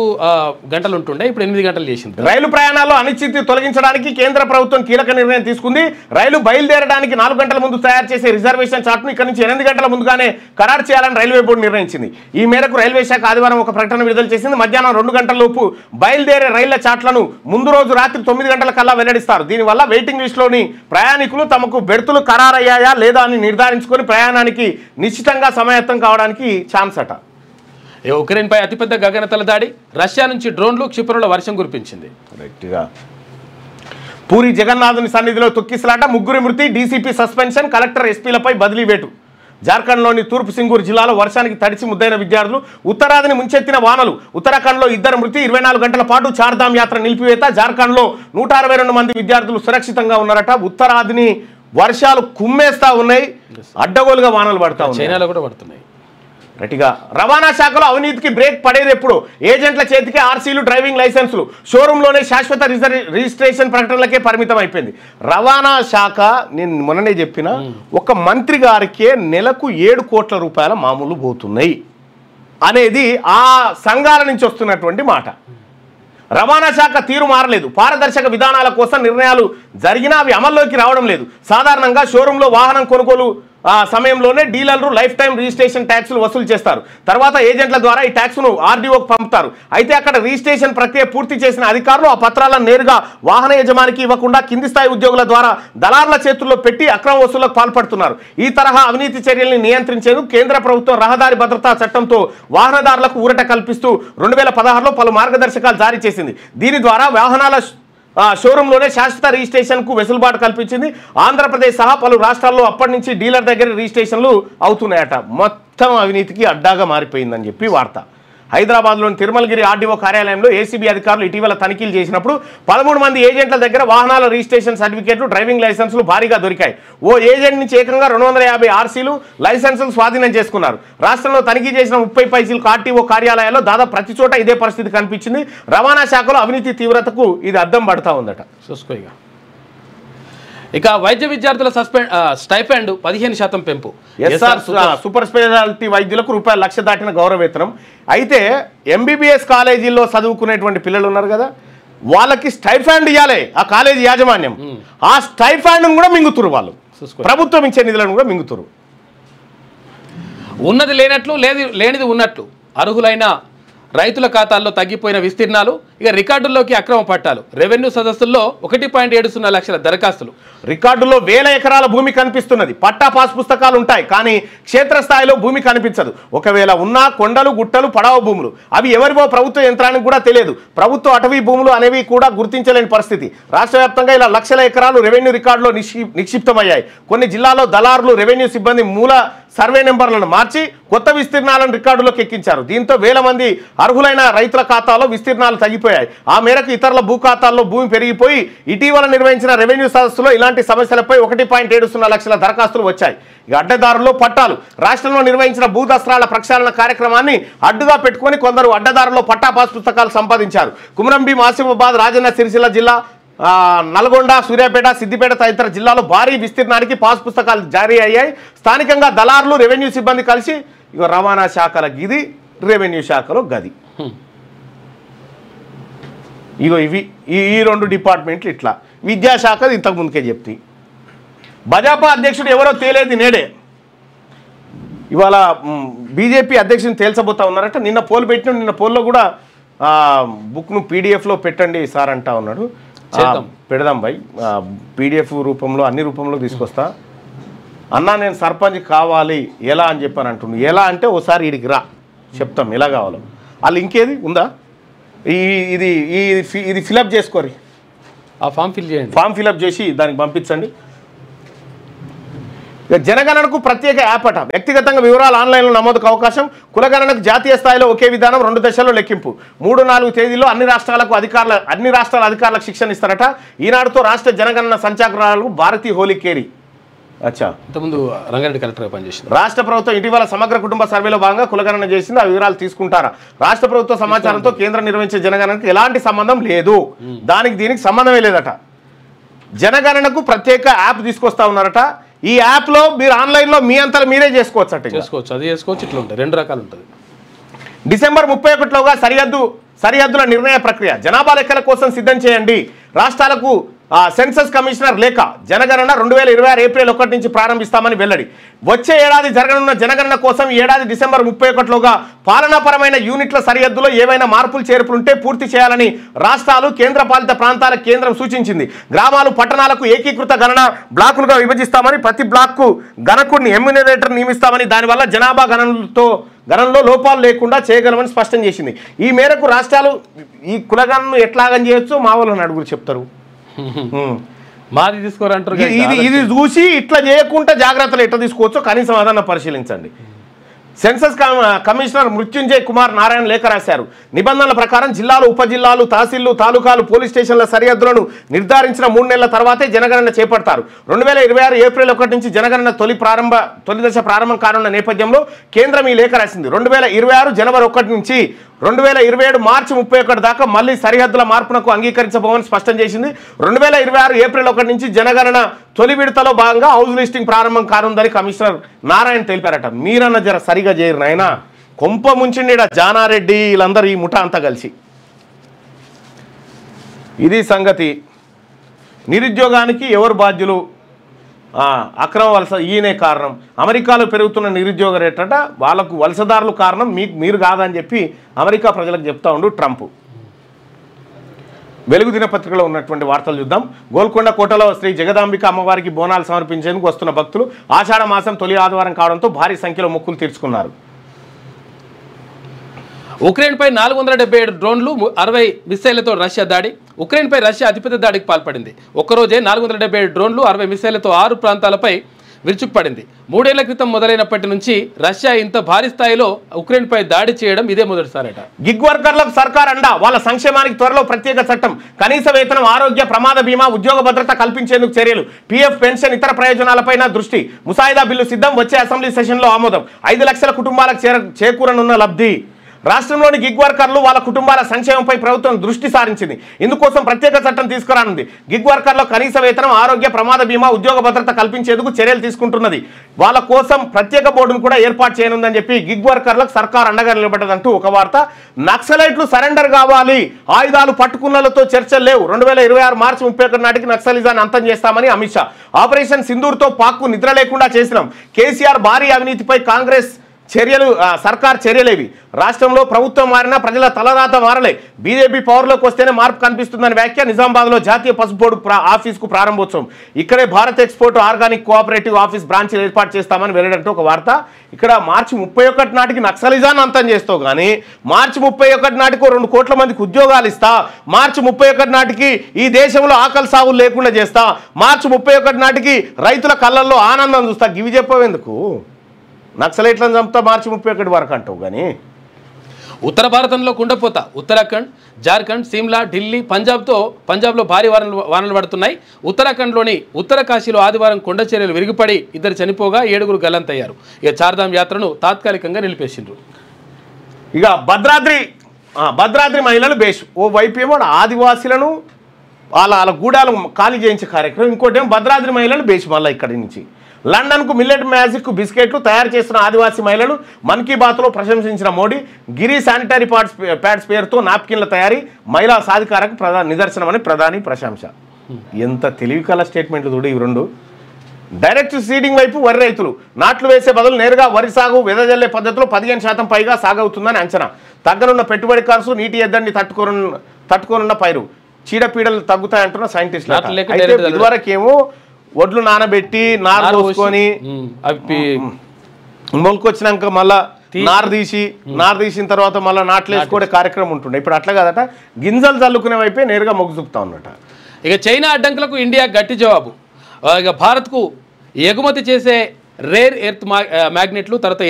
గంటలు ఉంటుండే, ఇప్పుడు 8 గంటలు చేసింది. రైలు ప్రయాణాల్లో అనిశ్చితి తొలగించడానికి కేంద్ర ప్రభుత్వం కీలక నిర్ణయం తీసుకుంది. రైలు బయలుదేరడానికి 4 గంటల ముందు తయారు చేసే రిజర్వేషన్ చార్ట్ను ఇక్కడ నుంచి 8 గంటల ముందుగానే ఖరారు చేయాలని రైల్వే బోర్డు నిర్ణయించింది. ఈ మేరకు రైల్వే శాఖ ఆదివారం ఒక ప్రకటన విడుదల చేసింది. మధ్యాహ్నం 2 గంటల లోపు బయలుదేరే రైళ్ల చార్ట్లను ముందు రోజు రాత్రి 9 గంటల కల్లా వెల్లడిస్తారు. దీనివల్ల వెయిటింగ్ లిస్టులోని ప్రయాణికులు తమకు బెర్తులు ఖరారయ్యాయా లేదా అని నిర్ధారించుకొని ప్రయాణానికి నిశ్చితంగా సమాయత్తం కావడానికి ఛాన్స్ అట. ఉక్రెయిన్పై అతిపెద్ద గగనతల దాడి, రష్యా నుంచి డ్రోన్లు, క్షిపణుల వర్షం కురిపించింది. రైట్గా పూరి జగన్నాథుని సన్నిధిలో తొక్కిసలాట, 3 మృతి, డీసీపీ సస్పెన్షన్, కలెక్టర్ ఎస్పీలపై బదిలీ వేటు. జార్ఖండ్లోని తూర్పు సింగూరు జిల్లాలో వర్షానికి తడిచి ముద్దైన విద్యార్థులు, ఉత్తరాదిని ముంచెత్తిన వానలు. ఉత్తరాఖండ్లో 2 మృతి, 24 గంటల పాటు చార్ధామ్ యాత్ర నిలిపివేత. జార్ఖండ్లో 162 మంది విద్యార్థులు సురక్షితంగా ఉన్నారట. ఉత్తరాదిని వర్షాలు కుమ్మేస్తా ఉన్నాయి, అడ్డగోలుగా వానలు పడతా ఉన్నాయి, చైనాలో కూడా పడుతున్నాయి. గట్టిగా రవాణా శాఖలో అవినీతికి బ్రేక్ పడేది ఎప్పుడు? ఏజెంట్ల చేతికి ఆర్సీలు, డ్రైవింగ్ లైసెన్సులు, షోరూంలోనే శాశ్వత రిజిస్ట్రేషన్ ప్రకటనలకే పరిమితం అయిపోయింది రవాణా శాఖ. నేను మొన్ననే చెప్పిన, ఒక మంత్రి గారికే నెలకు 7 కోట్ల రూపాయల మామూలు పోతున్నాయి అనేది ఆ సంఘాల నుంచి వస్తున్నటువంటి మాట. రవాణా శాఖ తీరు మారలేదు. పారదర్శక విధానాల కోసం నిర్ణయాలు జరిగినా అవి అమల్లోకి రావడం లేదు. సాధారణంగా షోరూంలో వాహనం కొనుగోలు సమయంలోనే డీలర్లు లైఫ్ టైం రిజిస్ట్రేషన్ ట్యాక్సులు వసూలు చేస్తారు. తర్వాత ఏజెంట్ల ద్వారా ఈ ట్యాక్స్ను ఆర్డీఓకి పంపుతారు. అయితే అక్కడ రిజిస్ట్రేషన్ ప్రక్రియ పూర్తి చేసిన అధికారులు ఆ పత్రాలను నేరుగా వాహన యజమానికి ఇవ్వకుండా కింది స్థాయి ఉద్యోగుల ద్వారా దళారుల చేతుల్లో పెట్టి అక్రమ వసూళ్లకు పాల్పడుతున్నారు. ఈ తరహా అవినీతి చర్యల్ని నియంత్రించేందుకు కేంద్ర ప్రభుత్వం రహదారి భద్రతా చట్టంతో వాహనదారులకు ఊరట కల్పిస్తూ 2016లో పలు మార్గదర్శకాలు జారీ చేసింది. దీని ద్వారా వాహనాల షోరూంలోనే శాశ్వత రిజిస్ట్రేషన్కు వెసులుబాటు కల్పించింది. ఆంధ్రప్రదేశ్ సహా పలు రాష్ట్రాల్లో అప్పటి నుంచి డీలర్ దగ్గర రిజిస్ట్రేషన్లు అవుతున్నాయట. మొత్తం అవినీతికి అడ్డాగా మారిపోయిందని చెప్పి వార్త. హైదరాబాద్లోని తిరుమలగిరి ఆర్డీఓ కార్యాలయంలో ఏసీబీ అధికారులు ఇటీవల తనిఖీలు చేసినప్పుడు 13 మంది ఏజెంట్ల దగ్గర వాహనాల రిజిస్ట్రేషన్ సర్టిఫికేట్లు, డ్రైవింగ్ లైసెన్సులు భారీగా దొరికాయి. ఓ ఏజెంట్ నుంచి ఏకంగా 250 ఆర్సీలు, లైసెన్సులు స్వాధీనం చేసుకున్నారు. రాష్ట్రంలో తనిఖీ చేసిన 30 పైసీలకు ఆర్టీఓ కార్యాలయాల్లో దాదాపు ప్రతి చోట ఇదే పరిస్థితి కనిపించింది. రవాణా శాఖలో అవినీతి తీవ్రతకు ఇది అద్దం పడతా ఉందట. చూసుకోగా ఇక వైద్య విద్యార్థుల స్టైపెండ్ 15% పెంపు. సూపర్ స్పెషాలిటీ వైద్యులకు ₹1,00,000 దాటిన గౌరవ వేతనం. అయితే ఎంబీబీఎస్ కాలేజీల్లో చదువుకునేటువంటి పిల్లలు ఉన్నారు కదా, వాళ్ళకి స్టైఫండ్ ఇవ్వాలి ఆ కాలేజీ యాజమాన్యం. ఆ స్టైఫండ్ కూడా మింగుతురు వాళ్ళు, ప్రభుత్వం ఇచ్చే నిధులను కూడా మింగుతురు. ఉన్నది లేనట్లు, లేనిది ఉన్నట్లు అర్హులైన రైతుల ఖాతాల్లో తగ్గిపోయిన విస్తీర్ణాలు, ఇక రికార్డుల్లోకి అక్రమ పట్టాలు. రెవెన్యూ సదస్సుల్లో 1.70 లక్షల దరఖాస్తులు. రికార్డుల్లో 1000 ఎకరాల భూమి కనిపిస్తున్నది. పట్టా పాస్ పుస్తకాలు ఉంటాయి, కానీ క్షేత్రస్థాయిలో భూమి కనిపించదు. ఒకవేళ ఉన్నా కొండలు, గుట్టలు, పడవ భూములు. అవి ఎవరివో ప్రభుత్వ యంత్రానికి కూడా తెలియదు. ప్రభుత్వ అటవీ భూములు అనేవి కూడా గుర్తించలేని పరిస్థితి. రాష్ట్ర వ్యాప్తంగా ఇలా లక్షల ఎకరాలు రెవెన్యూ రికార్డులో నిక్షిప్తమయ్యాయి. కొన్ని జిల్లాల్లో దళారులు రెవెన్యూ సిబ్బంది మూల సర్వే నెంబర్లను మార్చి కొత్త విస్తీర్ణాలను రికార్డులోకి ఎక్కించారు. దీంతో వేల మంది అర్హులైన రైతుల ఖాతాలో విస్తీర్ణాలు తగ్గిపోయాయి. ఆ మేరకు ఇతరుల భూ ఖాతాల్లో భూమి పెరిగిపోయి ఇటీవల నిర్వహించిన రెవెన్యూ సదస్సులో ఇలాంటి సమస్యలపై 1.70 లక్షల దరఖాస్తులు వచ్చాయి. ఇక అడ్డదారుల్లో పట్టాలు. రాష్ట్రంలో నిర్వహించిన భూ దస్త్రాల ప్రక్షాళన కార్యక్రమాన్ని అడ్డుగా పెట్టుకుని కొందరు అడ్డదారుల్లో పట్టా పాస్ పుస్తకాలు సంపాదించారు. కుమ్రంభీం, ఆసిఫాబాద్, రాజన్న సిరిసిల్ల జిల్లా, నల్గొండ, సూర్యాపేట, సిద్దిపేట తదితర జిల్లాలో భారీ విస్తీర్ణానికి పాస్ పుస్తకాలు జారీ అయ్యాయి. స్థానికంగా దళారులు, రెవెన్యూ సిబ్బంది కలిసి ఇక రవాణా శాఖల గిది, రెవెన్యూ శాఖలో గది. ఇగో ఇవి ఈ 2 డిపార్ట్మెంట్లు ఇట్లా. విద్యాశాఖ ఇంతకు ముందుకే చెప్తే భాజపా అధ్యక్షుడు ఎవరో తేలేది నేడే. ఇవాళ బీజేపీ అధ్యక్షుని తేల్చబోతా ఉన్నారట. నిన్న పోల్ పెట్టిన, నిన్న పోల్లో కూడా బుక్ను పీడిఎఫ్లో పెట్టండి సార్ అంటా ఉన్నాడు. పెడదాం భయ్, పీడిఎఫ్ రూపంలో, అన్ని రూపంలో తీసుకొస్తా. అన్నా నేను సర్పంచ్ కావాలి ఎలా అని చెప్పాను అంటుండు. ఎలా అంటే ఓసారి వీడికి రా చెప్తాం ఎలా కావాలో. వాళ్ళు ఇంకేది ఉందా, ఇది ఫిలప్ చేసుకోరి, ఆ ఫామ్ ఫిల్ చేయండి, ఫామ్ ఫిలప్ చేసి దానికి పంపించండి. జనగణనకు ప్రత్యేక యాప్ అట. వ్యక్తిగతంగా వివరాలు ఆన్లైన్లో నమోదుకు అవకాశం. కులగణనకు జాతీయ స్థాయిలో ఒకే విధానం, 2 దశల్లో లెక్కింపు. 3-4 తేదీల్లో అన్ని రాష్ట్రాల అధికారులకు శిక్షణ ఇస్తారట. ఈనాడుతో రాష్ట్ర జనగణన సంచాలకురాలు భారతి హోలీకేరి. అచ్చా, ఇంతకుముందు రంగారెడ్డి కలెక్టర్గా పనిచేసింది. రాష్ట్ర ప్రభుత్వం ఇటీవల సమగ్ర కుటుంబ సర్వేలో భాగంగా కులగణన చేసింది. ఆ వివరాలు తీసుకుంటారా? రాష్ట్ర ప్రభుత్వ సమాచారంతో కేంద్రం నిర్వహించే జనగణనకు ఎలాంటి సంబంధం లేదు. దీనికి సంబంధమే లేదట. జనగణనకు ప్రత్యేక యాప్ తీసుకొస్తా ఉన్నారట. ఈ యాప్లో మీరు ఆన్లైన్లో మీ అంతా మీరే చేసుకోవచ్చు. అది చేసుకోవచ్చు. ఇట్లా ఉంటాయి, 2 రకాలు ఉంటుంది. డిసెంబర్ 31లోగా సరిహద్దుల నిర్ణయ ప్రక్రియ. జనాభా లెక్కల కోసం సిద్ధం చేయండి. రాష్ట్రాలకు సెన్సస్ కమిషనర్ లేఖ. జనగణన 2026 ఏప్రిల్ 1 నుంచి ప్రారంభిస్తామని వెల్లడి. వచ్చే ఏడాది జరగనున్న జనగణన కోసం ఈ ఏడాది డిసెంబర్ 31లోగా పాలనాపరమైన యూనిట్ల సరిహద్దులో ఏవైనా మార్పులు చేర్పులుంటే పూర్తి చేయాలని రాష్ట్రాలు, కేంద్రపాలిత ప్రాంతాలకు కేంద్రం సూచించింది. గ్రామాలు, పట్టణాలకు ఏకీకృత గణన బ్లాకులుగా విభజిస్తామని, ప్రతి బ్లాక్కు గణకుడిని, ఎమ్యూనరేటర్ నియమిస్తామని, దానివల్ల జనాభా గణనలో లోపాలు లేకుండా చేయగలమని స్పష్టం చేసింది. ఈ మేరకు రాష్ట్రాలు ఈ కులగణను ఎట్లాగని చేయొచ్చు మా వాళ్ళని అడుగురు చెప్తారు. మాది తీసుకోరంటారు. ఇది చూసి ఇట్లా చేయకుండా జాగ్రత్తలు ఎట్లా తీసుకోవచ్చో కనీసం అదన్నా పరిశీలించండి. సెన్సస్ కమిషనర్ మృత్యుంజయ్ కుమార్ నారాయణ లేఖ రాశారు. నిబంధనల ప్రకారం జిల్లాలు, ఉపజిల్లాలు, తహసీళ్లు, తాలూకాలు, పోలీస్ స్టేషన్ల సరిహద్దులను నిర్ధారించిన 3 నెలల తర్వాతే జనగణన చేపడతారు. 2026 ఏప్రిల్ 1 నుంచి జనగణన తొలి దశ ప్రారంభం కానున్న నేపథ్యంలో కేంద్రం ఈ లేఖ రాసింది. 2026 జనవరి 1 నుంచి 2027 మార్చి 31 దాకా మళ్ళీ సరిహద్దుల మార్పునకు అంగీకరించబోమని స్పష్టం చేసింది. 2026 ఏప్రిల్ 1 నుంచి జనగణన తొలి విడతలో భాగంగా హౌస్ లిస్టింగ్ ప్రారంభం కానుందని కమిషనర్ నారాయణ తెలిపారట. మీరన్న జర సరిగా చేయరు నాయన, కొంప ముంచిండి జానారెడ్డి వీళ్ళందరూ ఈ ముఠా అంతా కలిసి. ఇది సంగతి. నిరుద్యోగానికి ఎవరు బాధ్యులు? అక్రమ వలస, ఈయనే కారణం. అమెరికాలో పెరుగుతున్న నిరుద్యోగ రేట్ అట వాళ్ళకు వలసదారులు కారణం, మీరు కాదని చెప్పి అమెరికా ప్రజలకు చెప్తా ఉండు ట్రంప్. వెలుగు దినపత్రికలో ఉన్నటువంటి వార్తలు చూద్దాం. గోల్కొండ కోటలో శ్రీ జగదాంబిక అమ్మవారికి బోనాలు సమర్పించేందుకు వస్తున్న భక్తులు ఆషాఢ మాసం తొలి ఆదివారం కావడంతో భారీ సంఖ్యలో మొక్కులు తీర్చుకున్నారు. ఉక్రెయిన్పై 477 డ్రోన్లు 60 మిసైళ్లతో రష్యా దాడి. ఉక్రెయిన్పై రష్యా అతిపెద్ద దాడికి పాల్పడింది. ఒక్కరోజే 477 డ్రోన్లు 60 మిసైళ్లతో 6 ప్రాంతాలపై విరుచుకుపడింది. 3 ఏళ్ల క్రితం మొదలైనప్పటి నుంచి రష్యా ఇంత భారీ స్థాయిలో ఉక్రెయిన్పై దాడి చేయడం ఇదే మొదటిసారట. గిగ్ వర్కర్లకు సర్కార్ అండా, వాళ్ళ సంక్షేమానికి త్వరలో ప్రత్యేక చట్టం, కనీస వేతనం, ఆరోగ్య ప్రమాద బీమా, ఉద్యోగ భద్రత కల్పించేందుకు చర్యలు, పీఎఫ్ పెన్షన్, ఇతర ప్రయోజనాలపైన దృష్టి. ముసాయిదా బిల్లు సిద్ధం, వచ్చే అసెంబ్లీ సెషన్లో ఆమోదం. 5 లక్షల కుటుంబాలకు చేకూరనున్న లబ్ధి. రాష్ట్రంలోని గిగ్ వర్కర్లు వాళ్ళ కుటుంబాల సంక్షేమంపై ప్రభుత్వం దృష్టి సారించింది. ఇందుకోసం ప్రత్యేక చట్టం తీసుకురానుంది. గిగ్ వర్కర్ల కనీస వేతనం, ఆరోగ్య ప్రమాద బీమా, ఉద్యోగ భద్రత కల్పించేందుకు చర్యలు తీసుకుంటున్నది. వాళ్ళ కోసం ప్రత్యేక బోర్డును కూడా ఏర్పాటు చేయనుందని చెప్పి గిగ్ వర్కర్లకు సర్కార్ అండగా నిలబడ్డదంటూ ఒక వార్త. నక్సలైట్లు సరెండర్ కావాలి, ఆయుధాలు పట్టుకున్నలతో చర్చలు లేవు. 2026 మార్చి 31 నాటికి నక్సలిజాన్ని అంతం చేస్తామని అమిత్ షా. ఆపరేషన్ సింధూర్తో పాక్కు నిద్ర లేకుండా చేసినాం. కేసీఆర్ భారీ అవినీతిపై కాంగ్రెస్ సర్కార్ చర్యలేవి. రాష్ట్రంలో ప్రభుత్వం మారినా ప్రజల తలరాత మారలే. బీజేపీ పవర్లోకి వస్తేనే మార్పు కనిపిస్తుందని వ్యాఖ్య. నిజామాబాద్లో జాతీయ పసుపు బోర్డు ఆఫీస్కు ప్రారంభోత్సవం. ఇక్కడే Bharat export organic cooperative office బ్రాంచీలు ఏర్పాటు చేస్తామని వెల్లడంటూ ఒక వార్త. ఇక్కడ మార్చి 31 నాటికి నక్సలిజాన్ని అంతం చేస్తావు కానీ మార్చి 31 నాటికి 2 కోట్ల మందికి ఉద్యోగాలు ఇస్తా, మార్చి 31 నాటికి ఈ దేశంలో ఆకలి సాగులు లేకుండా చేస్తా, మార్చి 31 నాటికి రైతుల కళ్ళల్లో ఆనందం చూస్తా. ఇవి చెప్పవేందుకు? నక్సలైట్లను చంపుతా మార్చి 31 వరకు అంటావు కానీ. ఉత్తర భారతంలో కుండపోత. ఉత్తరాఖండ్, జార్ఖండ్, సిమ్లా, ఢిల్లీ, పంజాబ్లో భారీ వానలు పడుతున్నాయి. ఉత్తరాఖండ్లోని ఉత్తరకాశీలో ఆదివారం కొండ చర్యలు విరిగిపడి 2 చనిపోగా 7 గల్లంతయ్యారు. ఇక చార్ధామ్ యాత్రను తాత్కాలికంగా నిలిపేసిండ్రు. ఇక భద్రాద్రి మహిళలు బేష్. ఓ వైపు ఏమో ఆదివాసీలను వాళ్ళ గూడాలు ఖాళీ చేయించే కార్యక్రమం, ఇంకోటి ఏమో భద్రాద్రి మహిళలు బేష్. మళ్ళీ ఇక్కడి నుంచి లండన్కు మిల్లెట్ మ్యాజిక్ బిస్కెట్లు తయారు చేస్తున్న ఆదివాసీ మహిళలు మన్ కీ బాత్లో ప్రశంసించిన మోడీ. గిరి శానిటరీ ప్యాడ్స్ పేరుతో నాప్కిన్ల తయారీ మహిళా సాధికారకు నిదర్శనమని ప్రధాని ప్రశంస. ఎంత తెలివి కల స్టేట్మెంట్లు చూడు ఇవి రెండు. డైరెక్ట్ సీడింగ్ వైపు వరి రైతులు నాట్లు వేసే బదులు నేరుగా వరి సాగు వెదజల్లే పద్ధతిలో 15% పైగా సాగవుతుందని అంచనా. తగ్గనున్న పెట్టుబడి ఖర్చు, నీటి ఎద్దడిని తట్టుకోనున్న పైరు, చీడపీడలు తగ్గుతాయంటున్న సైంటిస్టులు. ఇదివరకేమో వడ్లు నానబెట్టి నారు పోసుకొని మొలకొచ్చినాక మళ్ళా నారు తీసిన తర్వాత మళ్ళీ నాట్లు వేసుకోవడే కార్యక్రమం ఉంటుండే. ఇప్పుడు అట్లా కాదట, గింజలు చల్లుకునే వైపే నేరుగా మొగ్గు చూపుతా ఉన్నట. ఇక చైనా అడ్డంకులకు ఇండియా గట్టి జవాబు. ఇక భారత్కు ఎగుమతి చేసే రేర్ ఎర్త్ మ్యాగ్నెట్లు, తర్వాత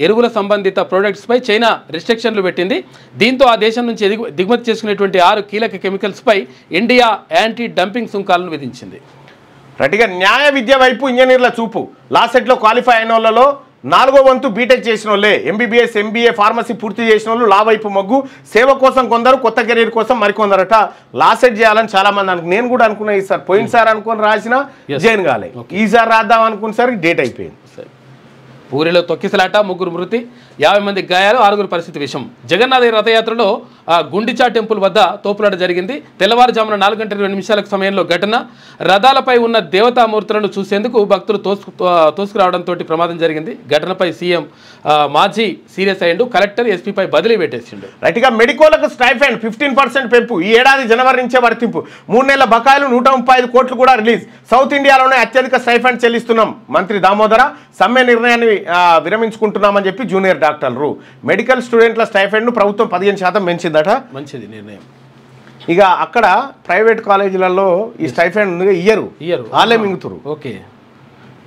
ఎరువుల సంబంధిత ప్రోడక్ట్స్పై చైనా రిస్ట్రిక్షన్లు పెట్టింది. దీంతో ఆ దేశం నుంచి దిగుమతి చేసుకునేటువంటి 6 కీలక కెమికల్స్పై ఇండియా యాంటీ డంపింగ్ సుంకాలను విధించింది. రైట్గా న్యాయ విద్య వైపు ఇంజనీర్ల చూపు. లాసెట్లో క్వాలిఫై అయిన వాళ్ళలో 4వ వంతు బీటెక్ చేసిన వాళ్ళే. ఎంబీబీఎస్, ఎంబీఏ, ఫార్మసీ పూర్తి చేసిన వాళ్ళు లా వైపు మొగ్గు. సేవ కోసం కొందరు, కొత్త కెరీర్ కోసం మరికొందరట. లాసెట్ చేయాలని చాలా మంది నేను కూడా అనుకున్నా. ఈసారి పోయినసారి అనుకుని రాసిన జైన్ కాలే, ఈసారి రాద్దాం అనుకునేసరికి డేట్ అయిపోయింది. పూరిలో తొక్కిసలాట, 3 మృతి, 50 మంది గాయాలు, 6 పరిస్థితి విషం. జగన్నాథ రథయాత్రలో గుండిచా టెంపుల్ వద్ద తోపులాట జరిగింది. తెల్లవారుజామున 4:20 సమయంలో ఘటన. రథాలపై ఉన్న దేవతామూర్తులను చూసేందుకు భక్తులు తోసుకురావడంతో ప్రమాదం జరిగింది. ఘటనపై సీఎం మాజీ సీరియస్ అయ్యిండు. కలెక్టర్ ఎస్పీపై బదిలీ పెట్టేసిండు. రైట్గా మెడికోలకు స్టైఫండ్ 15% పెంపు. ఈ ఏడాది జనవరి నుంచే వర్తింపు. 3 నెలల బకాయిలు 135 కోట్లు కూడా రిలీజ్. సౌత్ ఇండియాలోనే అత్యధిక స్టైఫండ్ చెల్లిస్తున్నాం. మంత్రి దామోదర. సమ్మె నిర్ణయాన్ని విరమించుకుంటున్నామని చెప్పి జూనియర్ డాక్టర్లు. మెడికల్ స్టూడెంట్ల స్టైఫండ్ను ప్రభుత్వం 15% పెంచిందట. మంచిది నిర్ణయం. ఇక అక్కడ ప్రైవేట్ కాలేజీలలో ఈ స్టైఫండ్ ఉంది, ఇయ్యరు, వాళ్ళే మింగుతురు. ఓకే.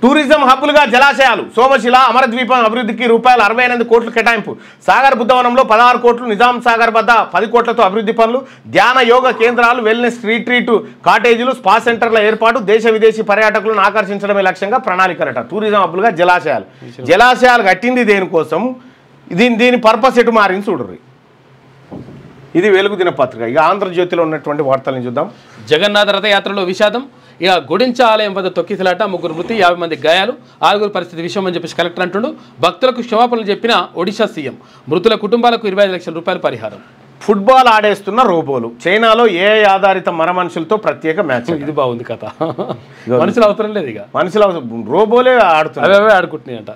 టూరిజం హబ్బులుగా జలాశయాలు. సోమశిల, అమరద్వీపం అభివృద్ధికి రూపాయలు 68 కోట్లు కేటాయింపు. సాగర్ బుద్ధవనంలో 16 కోట్లు, నిజాం సాగర్ వద్ద 10 కోట్లతో అభివృద్ధి పనులు. ధ్యాన యోగ కేంద్రాలు, వెల్నెస్ రీట్రీట్ కాటేజీలు, స్పా సెంటర్ల ఏర్పాటు. దేశ విదేశీ పర్యాటకులను ఆకర్షించడమే లక్ష్యంగా ప్రణాళికలట. టూరిజం హబ్బులుగా జలాశయాలు కట్టింది దేనికోసం, దీని పర్పస్ ఎటు మారింది చూడరు. ఇది వెలుగు దినపత్రిక. ఇక ఆంధ్రజ్యోతిలో ఉన్నటువంటి వార్తలను చూద్దాం. జగన్నాథ రథయాత్రలో విషాదం. ఇక గుడించ ఆలయం వద్ద తొక్కిసలాట, 3 మృతి, 50 మంది గాయాలు, 6 పరిస్థితి విషయం అని చెప్పేసి కలెక్టర్ అంటుండు. భక్తులకు క్షమాపణలు చెప్పిన ఒడిశా సీఎం. మృతుల కుటుంబాలకు 25 లక్షల రూపాయల పరిహారం. ఫుట్బాల్ ఆడేస్తున్న రోబోలు, చైనాలో ఏఐ ఆధారిత మనుషులతో ప్రత్యేక మ్యాచ్. ఇది బాగుంది కథ. మనుషులు అవసరం లేదు, ఇక మనుషులు రోబోలే ఆడుతున్నారు, అవే ఆడుకుంటున్నాయంట.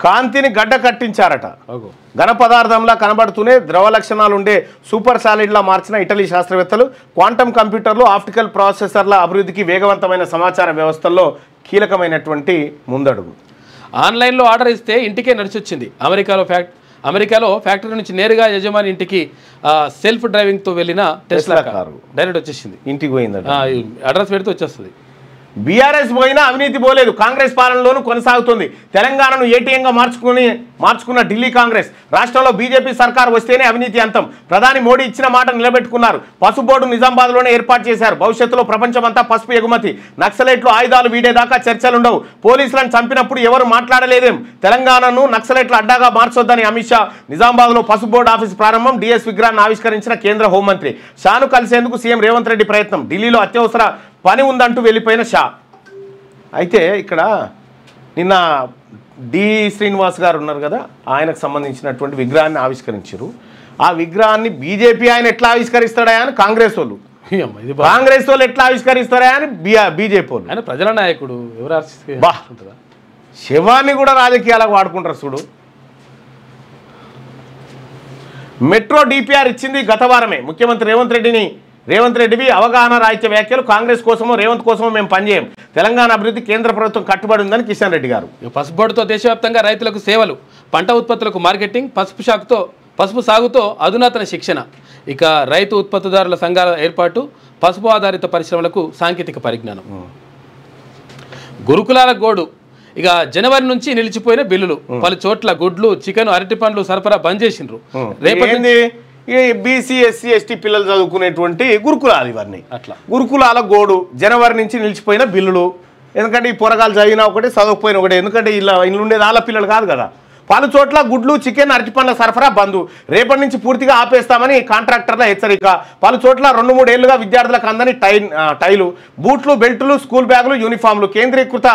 కాంతిని గడ్డ కట్టించారట. ఓహో. ఘన పదార్థంలా కనబడుతూనే ద్రవ లక్షణాలు ఉండే సూపర్ సాలిడ్లా మార్చిన ఇటలీ శాస్త్రవేత్తలు క్వాంటమ్ కంప్యూటర్లు, ఆప్టికల్ ప్రాసెసర్ల అభివృద్ధికి వేగవంతమైన సమాచార వ్యవస్థల్లో కీలకమైనటువంటి ముందడుగు. ఆన్లైన్లో ఆర్డర్ ఇస్తే ఇంటికే నడిచొచ్చింది. అమెరికాలో ఫ్యాక్టరీ నుంచి నేరుగా యజమాని ఇంటికి సెల్ఫ్ డ్రైవింగ్తో వెళ్ళిన టెస్లా కారు డైరెక్ట్ వచ్చేసింది, ఇంటికి పోయింది, అడ్రస్ పెడితే వచ్చేస్తుంది. బీఆర్ఎస్ పోయినా అవినీతి పోలేదు, కాంగ్రెస్ పాలనలోనూ కొనసాగుతుంది. తెలంగాణను ఏటీఎంగా మార్చుకున్న ఢిల్లీ కాంగ్రెస్. రాష్ట్రంలో బీజేపీ సర్కార్ వస్తేనే అవినీతి అంతం. ప్రధాని మోడీ ఇచ్చిన మాట నిలబెట్టుకున్నారు. పసుపు బోర్డు నిజామాబాద్లోనే ఏర్పాటు చేశారు. భవిష్యత్తులో ప్రపంచమంతా పసుపు ఎగుమతి. నక్సలైట్లు ఆయుధాలు వీడేదాకా చర్చలుండవు. పోలీసులను చంపినప్పుడు ఎవరు మాట్లాడలేదేం. తెలంగాణను నక్సలైట్ల అడ్డాగా మార్చొద్దని అమిత్ షా. నిజామాబాద్లో పసుపు బోర్డు ఆఫీస్ ప్రారంభం. డిఎస్ విగ్రహాన్ని ఆవిష్కరించిన కేంద్ర హోంమంత్రి. షాను కలిసేందుకు సీఎం రేవంత్ రెడ్డి ప్రయత్నం. ఢిల్లీలో అత్యవసర పని ఉందంటూ వెళ్ళిపోయిన షా. అయితే ఇక్కడ నిన్న డి శ్రీనివాస్ గారు ఉన్నారు కదా, ఆయనకు సంబంధించినటువంటి విగ్రహాన్ని ఆవిష్కరించారు. ఆ విగ్రహాన్ని బీజేపీ ఆయన ఎట్లా ఆవిష్కరిస్తాడా అని కాంగ్రెస్ వాళ్ళు, కాంగ్రెస్ వాళ్ళు ఎట్లా ఆవిష్కరిస్తారా అని బీజేపీ వాళ్ళు. ఆయన ప్రజల నాయకుడు, బా శవాన్ని కూడా రాజకీయాలకు వాడుకుంటారు చూడు. మెట్రో డిపిఆర్ ఇచ్చింది గత వారమే. ముఖ్యమంత్రి రేవంత్ రెడ్డివి అవగాహన రాహిత్య వ్యాఖ్యలు. కాంగ్రెస్ కోసమో రేవంత్ కోసమో మేము పనిచేయం. తెలంగాణ అభివృద్ధి కేంద్ర ప్రభుత్వం కట్టుబడి ఉందని కిషన్ రెడ్డి గారు. పసుపు బోర్డుతో దేశవ్యాప్తంగా రైతులకు సేవలు, పంట ఉత్పత్తులకు మార్కెటింగ్, పసుపు సాగుతో అధునాతన శిక్షణ, ఇక రైతు ఉత్పత్తిదారుల సంఘాల ఏర్పాటు, పసుపు ఆధారిత పరిశ్రమలకు సాంకేతిక పరిజ్ఞానం. గురుకులాల గోడు. ఇక జనవరి నుంచి నిలిచిపోయిన బిల్లులు. పలు చోట్ల గుడ్లు, చికెన్, అరటి పండ్లు సరఫరా బంద్ చేసిండ్రు. రేపటి బీసీ ఎస్సీ ఎస్టీ పిల్లలు చదువుకునేటువంటి గురుకులాలు ఇవన్నీ. అట్లా గురుకులాల గోడు. జనవరి నుంచి నిలిచిపోయిన బిల్లులు. ఎందుకంటే ఈ పోరగాలు చదివినా ఒకటి, చదవకపోయినా ఒకటి. ఎందుకంటే ఇలా ఇల్లు ఉండేది వాళ్ళ పిల్లలు కాదు కదా. పలు చోట్ల గుడ్లు, చికెన్, అరటిపండ్ల సరఫరా బంద్. రేపటి నుంచి పూర్తిగా ఆపేస్తామని కాంట్రాక్టర్ల హెచ్చరిక. పలు చోట్ల 2-3 ఏళ్లుగా విద్యార్థులకు అందని టైలు, బూట్లు, బెల్టులు, స్కూల్ బ్యాగులు, యూనిఫామ్లు. కేంద్రీకృత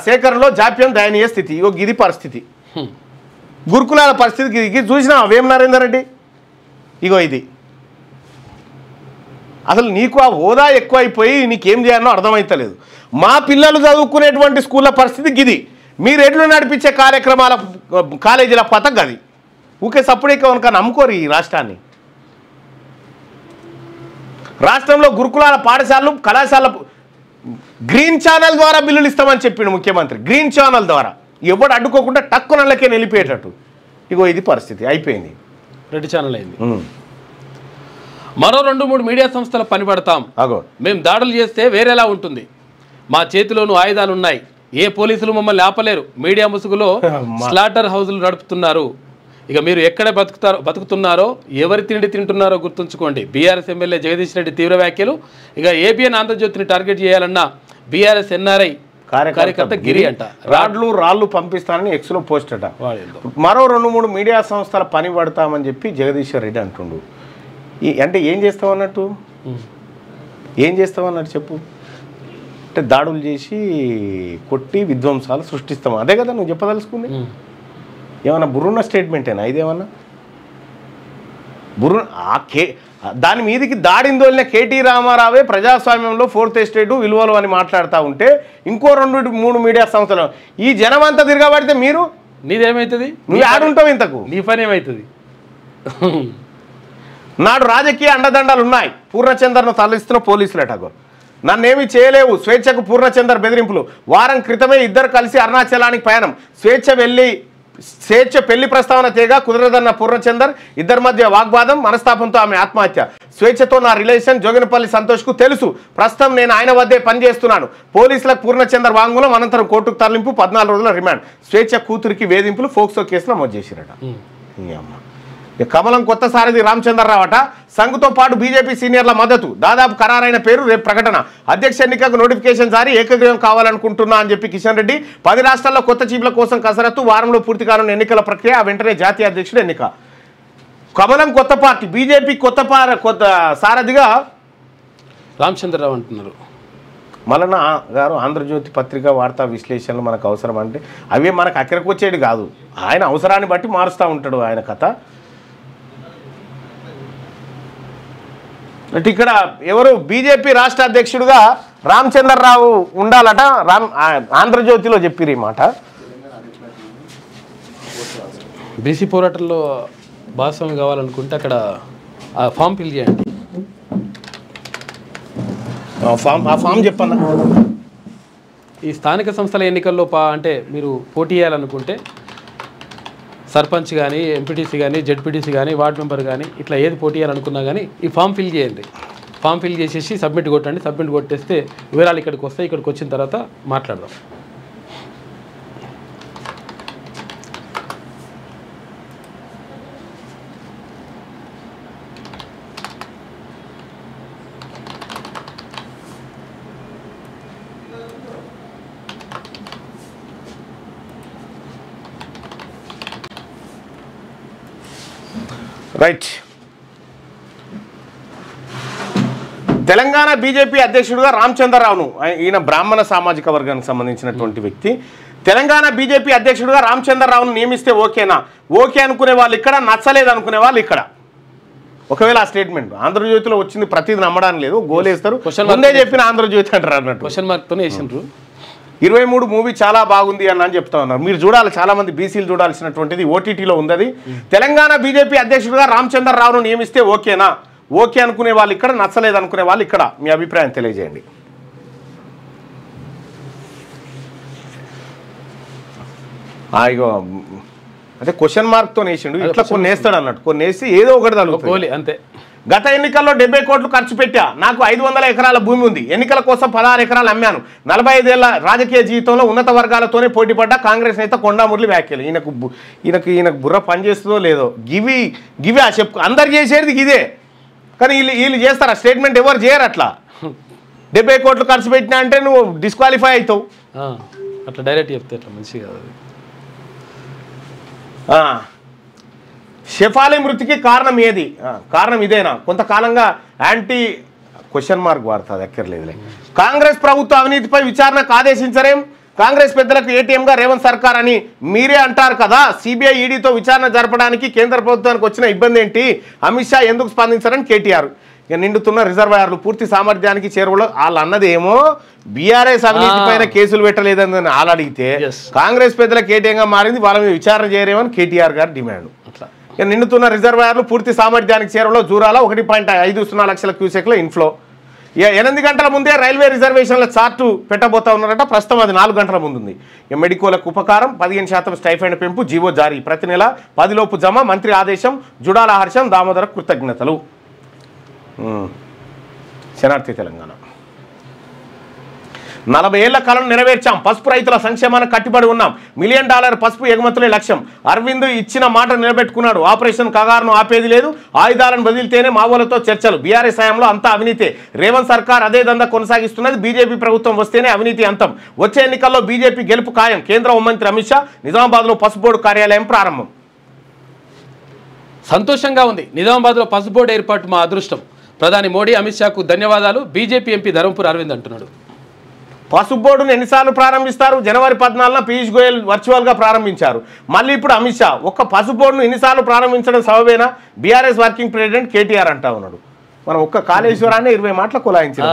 సేకరణలో జాప్యం, దయనీయ స్థితి. ఇది పరిస్థితి, గురుకులాల పరిస్థితి. ఇది చూసినా వేం నరేందర్ రెడ్డి. ఇగో ఇది అసలు నీకు ఆ హోదా ఎక్కువైపోయి నీకేం చేయాలో అర్థమవుతలేదు. మా పిల్లలు చదువుకునేటువంటి స్కూళ్ళ పరిస్థితి గిది. మీరు ఎడ్లు నడిపించే కాలేజీల పథకం గది. ఊకే సప్పుడే కనుక నమ్ముకోరు ఈ రాష్ట్రాన్ని. రాష్ట్రంలో గురుకులాల పాఠశాలలు, కళాశాల గ్రీన్ ఛానల్ ద్వారా బిల్లులు ఇస్తామని చెప్పిండు ముఖ్యమంత్రి. గ్రీన్ ఛానల్ ద్వారా ఎవడు అడ్డుకోకుండా టక్కు నల్లకే నిలిపేటట్టు. ఇగో ఇది పరిస్థితి అయిపోయింది. రెడ్డి ఛానల్ అయింది. మరో 2-3 మీడియా సంస్థల పని పడతాం. మేము దాడులు చేస్తే వేరేలా ఉంటుంది. మా చేతిలోనూ ఆయుధాలు ఉన్నాయి. ఏ పోలీసులు మమ్మల్ని ఆపలేరు. మీడియా ముసుగులో స్లాటర్ హౌజులు నడుపుతున్నారు. ఇక మీరు ఎక్కడ బతుకుతున్నారో, ఎవరి తిండి తింటున్నారో గుర్తుంచుకోండి. బీఆర్ఎస్ ఎమ్మెల్యే జగదీష్ రెడ్డి తీవ్ర వ్యాఖ్యలు. ఇక ఏబిఎన్ ఆంధ్రజ్యోతిని టార్గెట్ చేయాలన్న బీఆర్ఎస్ ఎన్ఆర్ఐ కార్యకర్త గిరి అంట. రాళ్ళు పంపిస్తానని ఎక్స్లో పోస్ట్ అట. మరో 2-3 మీడియా సంస్థల పని పడతామని చెప్పి జగదీశ్వర్ రెడ్డి అంటుండు. అంటే ఏం చేస్తామన్నట్టు, చెప్పు. అంటే దాడులు చేసి కొట్టి విధ్వంసాలు సృష్టిస్తాం, అదే కదా నువ్వు చెప్పదలుచుకుంది. ఏమన్నా బుర్రున్న స్టేట్మెంటేనా ఇదేమన్నా? దాని మీదకి దాడిందోలిన కేటీ రామారావే ప్రజాస్వామ్యంలో 4th ఎస్టేటు విలువలు అని మాట్లాడుతూ ఉంటే ఇంకో 2-3 మీడియా సంస్థలు ఈ జనం అంతా తిరగబడితే మీరు నీదేమవుతుంది? నువ్వు ఆడుంటావు. ఇంతకు నీ పని ఏమవుతుంది? నాడు రాజకీయ అండదండాలు ఉన్నాయి. పూర్ణచందర్ను తరలిస్తున్న పోలీసులు ఎటాగో. నన్నేమి చేయలేవు. స్వేచ్ఛకు పూర్ణచందర్ బెదిరింపులు. వారం క్రితమే ఇద్దరు కలిసి అరుణాచలానికి ప్రయాణం. స్వేచ్ఛ పెళ్లి ప్రస్తావన తేగా కుదరదన్న పూర్ణచందర్. ఇద్దరి మధ్య వాగ్వాదం, మనస్తాపంతో ఆమె ఆత్మహత్య. స్వేచ్ఛతో నా రిలేషన్ జోగినపల్లి సంతోష్కు తెలుసు. ప్రస్తుతం నేను ఆయన వద్దే పనిచేస్తున్నాను. పోలీసులకు పూర్ణచందర్ వాంగ్మూలం, అనంతరం కోర్టుకు తరలింపు, 14 రోజుల రిమాండ్. స్వేచ్ఛ కూతురికి వేధింపులు, ఫోక్సో కేసు నమోదు చేసిరట. కమలం కొత్త సారథి రామచంద్రరావు అట. సంఘ్తో పాటు బీజేపీ సీనియర్ల మద్దతు. దాదాపు ఖరారైన పేరు, రేపు ప్రకటన. అధ్యక్ష ఎన్నికకు నోటిఫికేషన్ జారీ, ఏకగ్రీవం కావాలనుకుంటున్నా అని చెప్పి కిషన్ రెడ్డి. 10 రాష్ట్రాల్లో కొత్త చీఫ్ల కోసం కసరత్తు. వారంలో పూర్తి కానున్న ఎన్నికల ప్రక్రియ, వెంటనే జాతీయ అధ్యక్షుడు ఎన్నిక. కమలం కొత్త పార్టీ, బీజేపీ కొత్త సారథిగా రామచంద్రరావు అంటున్నారు. మల్లన్న గారు ఆంధ్రజ్యోతి పత్రిక వార్తా విశ్లేషణలు మనకు అవసరం అంటే అవే మనకు అక్కడికి వచ్చేది కాదు. ఆయన అవసరాన్ని బట్టి మారుస్తూ ఉంటాడు ఆయన కథ. అంటే ఇక్కడ ఎవరు బీజేపీ రాష్ట్ర అధ్యక్షుడిగా రామచంద్రరావు ఉండాలట. ఆంధ్రజ్యోతిలో చెప్పిరు ఈ మాట. బీసీ పోరాటంలో భాగస్వామి కావాలనుకుంటే అక్కడ ఆ ఫామ్ ఫిల్ చేయండి. ఆ ఫామ్ చెప్పన్నా. ఈ స్థానిక సంస్థల ఎన్నికల్లో అంటే మీరు పోటీ చేయాలనుకుంటే సర్పంచ్ కానీ, ఎంపీటీసీ కానీ, జెడ్పీటీసీ కానీ, వార్డు మెంబర్ కానీ ఇట్లా ఏది పోటీ చేయాలనుకున్నా కానీ ఈ ఫామ్ ఫిల్ చేయండి. ఫామ్ ఫిల్ చేసేసి సబ్మిట్ కొట్టండి. సబ్మిట్ కొట్టేస్తే వివరాలు ఇక్కడికి వస్తాయి. ఇక్కడికి వచ్చిన తర్వాత మాట్లాడదాం. రైట్. తెలంగాణ బీజేపీ అధ్యక్షుడిగా రామచంద్రరావును, ఈయన బ్రాహ్మణ సామాజిక వర్గానికి సంబంధించినటువంటి వ్యక్తి, తెలంగాణ బీజేపీ అధ్యక్షుడిగా రామచంద్రరావును నియమిస్తే ఓకేనా? ఓకే అనుకునే వాళ్ళు ఇక్కడ, నచ్చలేదు అనుకునే వాళ్ళు ఇక్కడ. ఒకవేళ ఆ స్టేట్మెంట్ ఆంధ్రజ్యోతిలో వచ్చింది ప్రతిదీ నమ్మడానికి లేదు, గోలేస్తారు. ముందే చెప్పిన ఆంధ్రజ్యోతి అంటారు అన్నట్టు. క్వశ్చన్ మార్క్తోనే వేసిండ్రు. 23 మూవీ చాలా బాగుంది అని చెప్తా ఉన్నారు. మీరు చూడాలి, చాలా మంది బీసీలు చూడాల్సినటువంటిది ఓటీటీలో ఉంది. అది తెలంగాణ బీజేపీ అధ్యక్షుడిగా రామచంద్రరావును నియమిస్తే ఓకేనా? ఓకే అనుకునే వాళ్ళు ఇక్కడ, నచ్చలేదు అనుకునే వాళ్ళు ఇక్కడ. మీ అభిప్రాయం తెలియజేయండి. ఇగో అంటే క్వశ్చన్ మార్క్తో వేసిండు. ఇట్లా కొన్ని వేస్తాడు అన్నట్టు, కొన్ని వేసి ఏదో ఒకటి తగులుతుంది అంతే. గత ఎన్నికల్లో 70 కోట్లు ఖర్చు పెట్టా, నాకు 500 ఎకరాల భూమి ఉంది, ఎన్నికల కోసం 16 ఎకరాలు అమ్మాను, 45 ఏళ్ల రాజకీయ జీవితంలో ఉన్నత వర్గాలతోనే పోటీపడ్డ కాంగ్రెస్ నేత కొండా మురళి వ్యాఖ్యలు. ఈయనకు బుర్ర పనిచేస్తుందో లేదో. గివి చెప్పు, అందరు చేసేది ఇదే, కానీ వీళ్ళు చేస్తారా? స్టేట్మెంట్ ఎవరు చేయరు. అట్లా 70 కోట్లు ఖర్చు పెట్టినా అంటే నువ్వు డిస్క్వాలిఫై అవుతావు. అట్లా డైరెక్ట్ చెప్తే అట్లా మంచిగా. షెఫాలి మృతికి కారణం ఏది? కారణం ఇదేనా? కొంతకాలంగా యాంటీ క్వశ్చన్ మార్క్ వాడుతుంది, ఎక్కర్లేదులే. కాంగ్రెస్ ప్రభుత్వ అవినీతిపై విచారణకు ఆదేశించరేం? కాంగ్రెస్ పెద్దలకు ఏటీఎంగా రేవంత్ సర్కార్ అని మీరే అంటారు కదా. సిబిఐ ఈడీతో విచారణ జరపడానికి కేంద్ర ప్రభుత్వానికి వచ్చిన ఇబ్బంది ఏంటి? అమిత్ షా ఎందుకు స్పందించారని కేటీఆర్. ఇక నిండుతున్న రిజర్వాయర్లు పూర్తి సామర్థ్యానికి చేరువలో వాళ్ళు అన్నదేమో బీఆర్ఎస్ అవినీతి పైన కేసులు పెట్టలేదని వాళ్ళు అడిగితే కాంగ్రెస్ పెద్దలకు ఏటీఎంగా మారింది, వాళ్ళ మీద విచారణ చేయరేమని కేటీఆర్ గారు డిమాండ్. ఇక నిండుతున్న రిజర్వాయర్లు పూర్తి సామర్థ్యానికి చేరువలో జూరాల 1.50 లక్షల క్యూసెక్ల ఇన్ఫ్లో. 8 గంటల ముందే రైల్వే రిజర్వేషన్ల చార్టు పెట్టబోతా ఉన్నారట. ప్రస్తుతం అది 4 గంటల ముందుంది. మెడికోలకు ఉపకారం, 15% స్టైఫండ్ పెంపు జీవో జారీ, ప్రతి నెల 10 లోపు జమ, మంత్రి ఆదేశం, జుడాల హర్షం, దామోదర కృతజ్ఞతలు. శనార్థి తెలంగాణ 40 ఏళ్ల కాలం నెరవేర్చాం, పసుపు రైతుల సంక్షేమానికి కట్టుబడి ఉన్నాం, $1 మిలియన్ పసుపు ఎగుమతులే లక్ష్యం. అరవింద్ ఇచ్చిన మాట నిలబెట్టుకున్నాడు, ఆపరేషన్ కగారును ఆపేది లేదు, ఆయుధాలను వదిలితేనే మావోలతో చర్చలు. బీఆర్ఎస్ హయాంలో అంతా అవినీతే, రేవంత్ సర్కార్ అదే దందా కొనసాగిస్తున్నది, బీజేపీ ప్రభుత్వం వస్తేనే అవినీతి అంతం. వచ్చే ఎన్నికల్లో బీజేపీ గెలుపు ఖాయం. కేంద్ర హోంమంత్రి అమిత్ షా నిజామాబాద్లో పసుపు బోర్డు కార్యాలయం ప్రారంభం. సంతోషంగా ఉంది, నిజామాబాద్లో పసుపు బోర్డు ఏర్పాటు మా అదృష్టం. ప్రధాని మోడీ అమిత్ షాకు ధన్యవాదాలు. బీజేపీ ఎంపీ ధర్మపురి అరవింద్ అంటున్నాడు. పసుపు బోర్డును ఎన్నిసార్లు ప్రారంభిస్తారు? జనవరి 14న పీయూష్ గోయల్ వర్చువల్గా ప్రారంభించారు. మళ్ళీ ఇప్పుడు అమిత్ షా. ఒక్క పసుపు బోర్డును ఎన్నిసార్లు ప్రారంభించడం సబబేనా? బీఆర్ఎస్ వర్కింగ్ ప్రెసిడెంట్ కేటీఆర్ అంటా ఉన్నాడు. మనం ఒక్క కాళేశ్వరాన్ని 20 మాటలు కొలాయించారు.